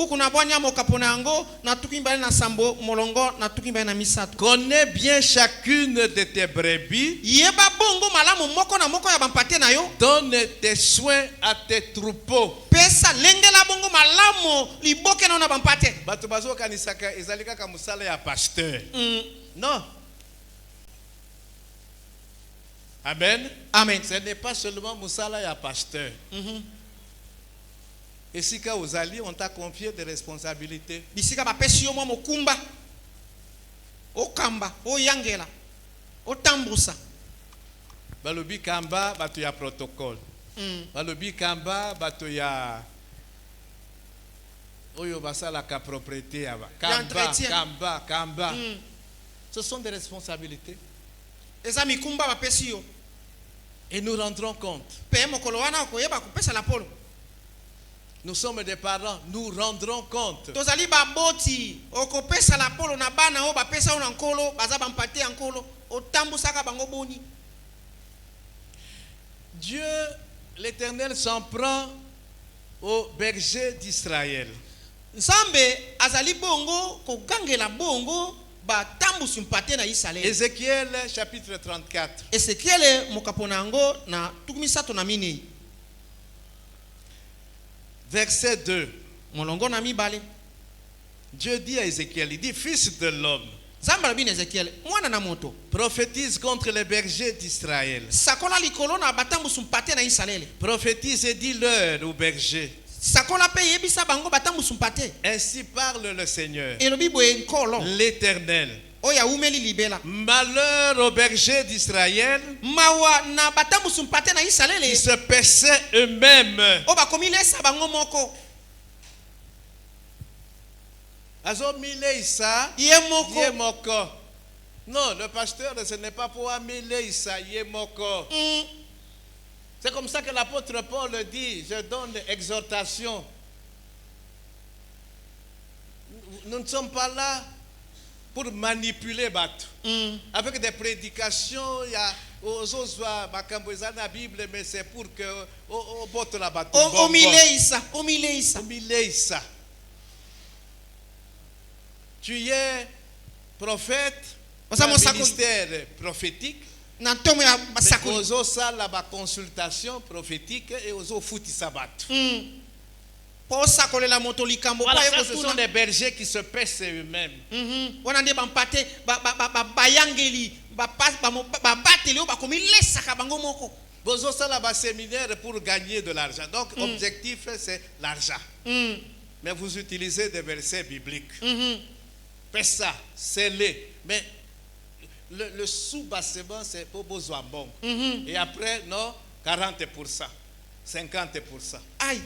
Connais bien chacune de tes brebis. Donne tes soins à tes troupeaux. Non. Amen. Amen. Ce n'est pas seulement Moussala et pasteur. Et si quand vous allez, on t'a confié des responsabilités. bisika bapesi yo mwa mokumba okamba oyangela otambusa Balobi kamba, bato ya protocole. Balobi kamba, bato ya oyo basala ka propriété aba. Kamba. Ce sont des responsabilités. eza mikumba bapesi yo Et nous rendrons compte. mpe mokolo wana okoyeba kopesa la polo Nous sommes des parents, nous rendrons compte. tozali baboti okopesa la polo na bana oyo bapesa yo na nkolo baza bampate ya nkolo otambusaka bango boni. Dieu, l'Éternel, s'en prend aux bergers d'Israël. nzambe azali bongo kogangela bongo batambusi mpate na Israeli. Ézéchiel chapitre 34. Ezekiele mokapo na yango na tuku misato na minei Verset 2. molongo na mibale Dieu dit à Ézéchiel, il dit, fils de l'homme, nzambe alobi na Ezekiele mwana na moto prophétise contre les bergers d'Israël. sakola likolo na batambusi mpate na Israeli. Prophétise et dis-leur aux bergers. sakola pe yebisa bango batambusi mpate Ainsi parle le Seigneur, elobi boye nkolo l'Éternel. oyo awumeli libela Malheur aux bergers d'Israël mawa na batambusi mpate na qui Israeli se paissaient eux-mêmes. oyo bakomi lesa bango moko Azomilesa ye moko. Yemoko. Non, le pasteur, ce n'est pas pour Amilesa Yemoko. C'est comme ça que l'apôtre Paul dit, je donne exhortation. Nous ne sommes pas là pour manipuler Batou. Avec des prédications, il y a la Bible, mais c'est pour que botte la Batou. omileisa Omilesa. Tu es prophète, Oza un mosako- ministère prophétique. na ntomo ya Mais basakoli ozo sala ba consultation prophétique et ozo futi sabat. po osakolela moto likambo Voilà, pa ye ça, ce sont kotuna des bergers qui se paissent eux-mêmes. wana nde bampate bayangeli babateli oyo bakomi lesaka bango moko. Bozo sala ba séminaire pour gagner de l'argent. Donc, objectif, c'est l'argent. Mais vous utilisez des versets bibliques. Fais ça, scellé. Mais le sous-bassement, c'est pour besoin bon. Et après, non, 40%, 50%. Aïe.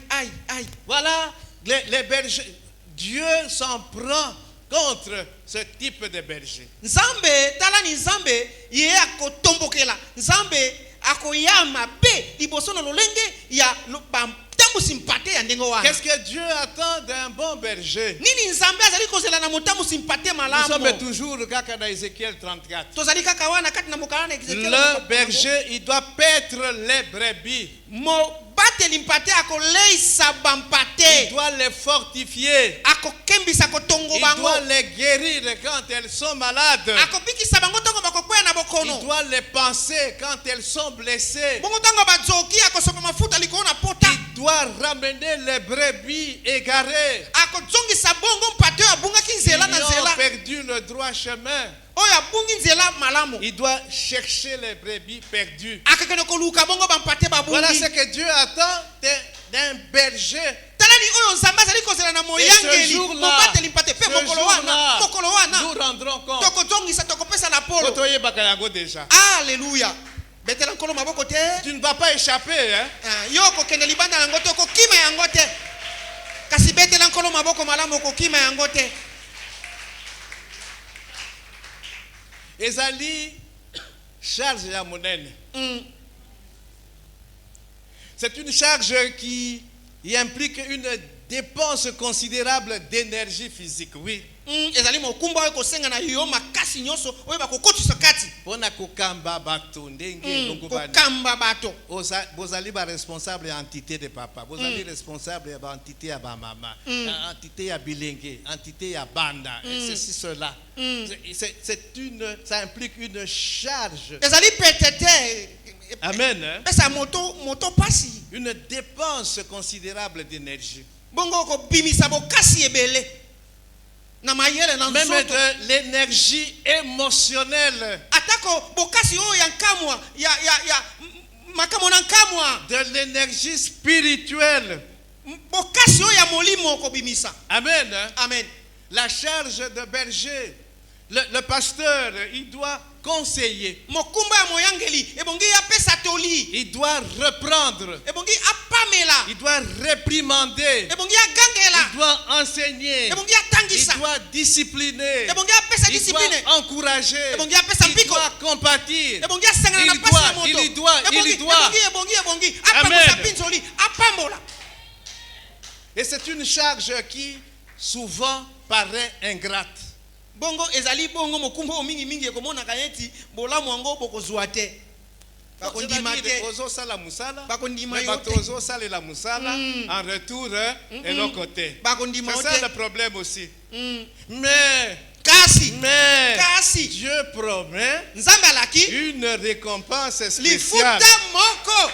Voilà, les bergers. Dieu s'en prend contre ce type de berger. Nzambe talani nzambe ye akotombokela nzambe akoyama pe liboso na lolenge ya batambusi mpate ya ndenge wana. Qu'est-ce que Dieu attend d'un bon berger? Nini nzambe azali kozela na motambusi mpate Nous malamu. sommes toujours kaka dans Ézéchiel 34. tozali kaka wana kati na mokala na Ezekiel. Le berger, il doit paître les brebis. mobateli mpate akoleisa Il bampate doit les fortifier. akokembisa kotongo Il bango doit les guérir quand elles sont malades. akobikisa bango ntango bakokwea na bokono. Il doit les penser quand elles sont blessées. bongo ntango bazoki akosopa mafuta likolo na pota. Il doit ramener les brebis égarées akozongisa bongo mpate oyo abungaki qui nzela na ont nzela perdu le droit chemin. oyo abungi nzela malamu. Il doit chercher les brebis perdues. akakende koluka bongo bampate Voilà ce babungi. que Dieu attend d'un berger. talani oyo nzambe azali kozela na Et ce moyangeli jour-là, mobateli mpate pe mokolo wana nous rendrons compte. tokozongisa tokopesa na polo. Totoyebaka yango déjà. Alleluya. betela nkolo maboko te. Tu ne vas pas échapper, hein? yo okokende libanda yango te okokima yango te kasi betela nkolo maboko malamu okokima yango te. Ezali charge ya monene. C'est une charge qui implique une dépense considérable d'énergie physique, oui. ezali mokumba oyo kosenga na yo makasi nyonso oyo bakokotisa kati Pona kokamba bato ndenge longobani. kokamba bato. Bozali ba responsable ya entité de papa, bozali responsable ya ba entité ya ba mama, entité ya bilenge, entité ya banda, ceci cela. Ça implique une charge. ezali pete te. Amen. Hein? pesa moto pasi Une dépense considérable d'énergie. bongo okobimisa bokasi ebele na mayele na Même nzoto. de l'énergie émotionnelle. atako bokasi oyo ya nkamwa ya makambo na nkamwa De l'énergie spirituelle. bokasi oyo ya molimo okobimisa. Amen. Amen. La charge de berger, le pasteur, il doit conseiller. Mokumba ya moyangeli ebongi apesa toli. Il doit reprendre. Ebongi apamela. Il doit réprimander. Ebongi agangela. Il doit enseigner. Ebongi Il atangisa. doit discipliner. Ebongi apesa Il doit discipline. encourager. Ebongi apesa Il mpiko. doit compatir. Ebongi asangana na pasi ya moto. Il doit. Ebongi Amen. apamisa pinzoli apambola. Et c'est une charge qui souvent paraît ingrate. Bongo ezali bongo mokumba mingi mingi ekomona kayeti bolamu yango bokozwa te. Bakondima te. Ozosala musala. Bakondima Mais yote. batozosala la musala en retour et l'autre côté. Bakondima C'est ça yote. le problème aussi. Mais kasi Dieu promet nzambe alaki une récompense spéciale. lifuta moko.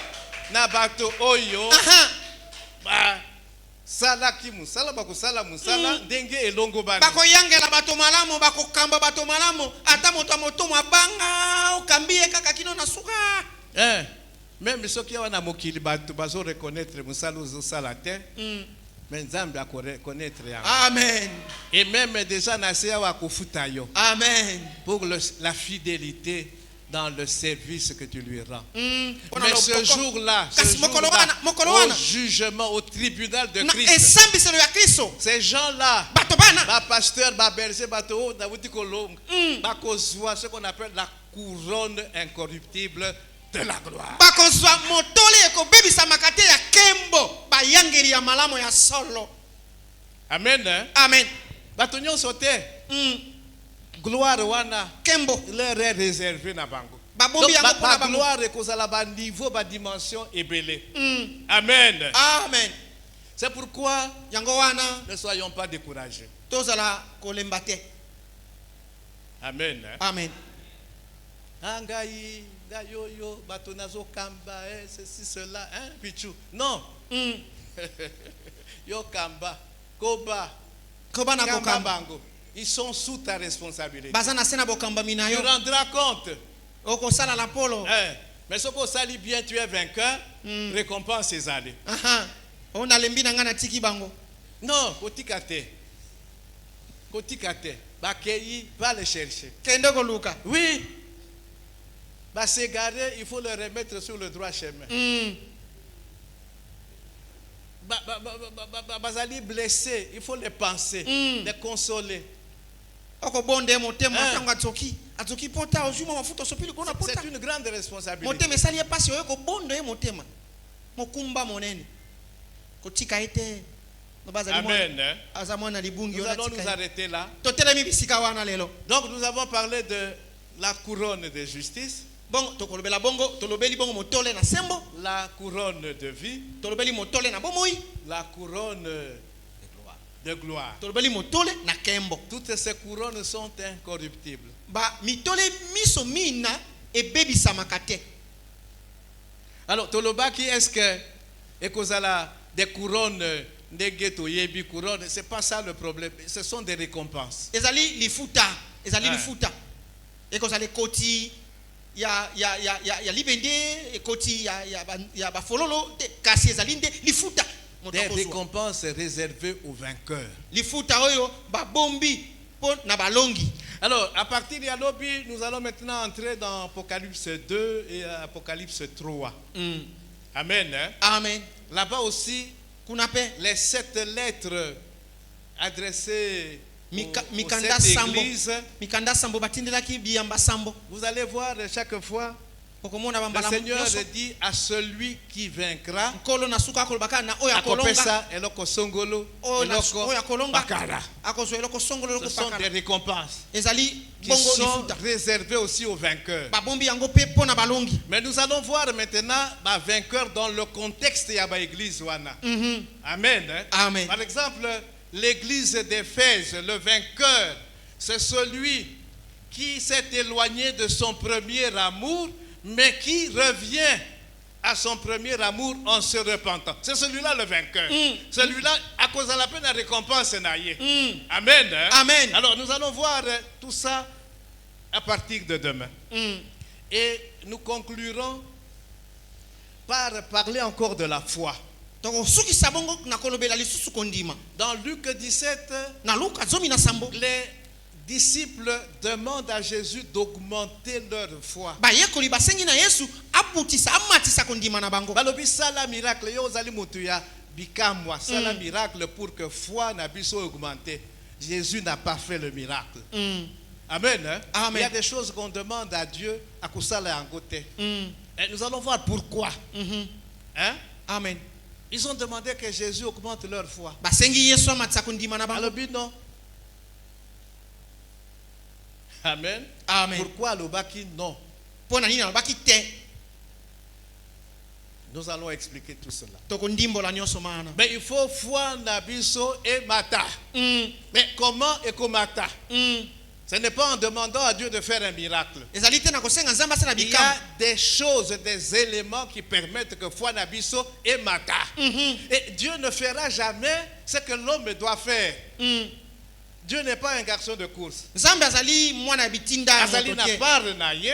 Na bato oyo Aha. ba salaki musala bakosala musala ndenge elongo bana. Bakoyangela bato malamu, bakokamba bato malamu, ata moto moto mabanga okambie kaka kino na suka. Même soki wana mokili bato bazo reconnaître musala ozosala te. Mais Nzambe a connaître ya. Amen. Et même déjà naseya wa kofuta yo. Amen. Pour la fidélité dans le service que tu lui rends. Mais ce jour-là, au jugement, au tribunal de Christ, ces gens-là, ma pasteur, ma berger, ma tao, ma kozwa, ce qu'on appelle la couronne incorruptible de la gloire. Amen. Amen. Batonyo sauté. Gloire wana Kembo leur est réservé na bango. Donc, ba gloire est cause à la niveau, ba dimension ébélée. Amen. Amen. C'est pourquoi yango wana ne soyons pas découragés. Tozala kolembate. Amen. Amen. Angai gayoyo batonazo kamba ceci cela pichu. Non. Yo kamba koba na kokamba. Ils sont sous ta responsabilité. Tu rendras compte. Polo. Mais ce que sali bien, tu es vainqueur. Récompense ces années. Non, kotikate. Kotikate. Bakeyi, va le chercher. Oui. S'égarer, il faut le remettre sur le droit chemin. Bazali blessé, il faut les penser, les consoler. C'est une grande responsabilité. Amen. Nous allons nous arrêter là. Donc nous avons parlé de la couronne de justice. La couronne de vie. La couronne de gloire. Toutes ces couronnes sont incorruptibles. Alors, Tolobaki, est-ce que des couronnes, des ghettos, yebi couronnes, c'est pas ça le problème. Ce sont des récompenses. Ya libende ekoti ya bafololo kasi ezalinde lifuta des récompenses réservées aux vainqueurs. Lifuta oyo babombi po na balongi. Alors à partir de Yalobi, nous allons maintenant entrer dans Apocalypse 2 et Apocalypse 3. Amen. Amen. Là-bas aussi les 7 lettres adressées Mikanda Sambo batindelaki biyamba Sambo. Vous allez voir chaque fois le Seigneur dit à celui qui vaincra. Ce sont des récompenses qui sont réservées aussi aux vainqueurs. Mais nous allons voir maintenant les vainqueurs dans le contexte de l'église. Amen. Amen. Par exemple, l'église d'Éphèse, le vainqueur, c'est celui qui s'est éloigné de son premier amour, mais qui revient à son premier amour en se repentant. C'est celui-là le vainqueur. Celui-là, à cause de la peine, la récompense naïe. Amen. Amen. Alors, nous allons voir tout ça à partir de demain. Et nous conclurons par parler encore de la foi. toko suki sabongo na kolobela lisusu kondima. Dans Luc 17, Na Luka zomi na sambo. les disciples demandent à Jésus d'augmenter leur foi. Ba yekoli basengi na Yesu aputisa amatisa kondima na bango. Balobi sala miracle yo ozali mutu ya bikamwa sala miracle pour que foi na biso augmente. Jésus n'a pas fait le miracle. Amen, hein? Amen. Il y a des choses qu'on demande à Dieu à kusala en côté. Et nous allons voir pourquoi. Hein? Amen. Ils ont demandé que Jésus augmente leur foi. Basengi Yesu amatisa kondima na bango. Alors non. Amen. Amen. Pourquoi le baki non? Pona nini alobaki te. Nous allons expliquer tout cela. Toko ndimbola nyonso mana. Mais il faut foi na biso et mata. Mais comment et komata? Ce n'est pas en demandant à Dieu de faire un miracle. Ezali te na kosenga nzamba sana Il y bikam. a des choses, des éléments qui permettent que foi na biso et mata. Et Dieu ne fera jamais ce que l'homme doit faire. Dieu n'est pas un garçon de course. Nzambe azali mwana bitinda Azali na motoke. part na ye,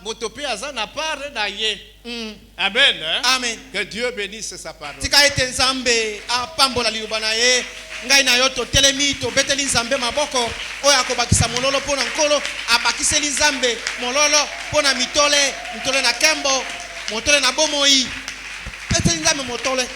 motope aza na part na ye. Amen. Hein? Amen. Que Dieu bénisse sa parole. Tika ete nzambe apambola liloba na ye. Ngai na yo totelemi tobeteli nzambe maboko oyo akobakisa mololo mpona nkolo abakiseli nzambe mololo mpona mitole na kembo motole na bomoi beteli nzambe motole.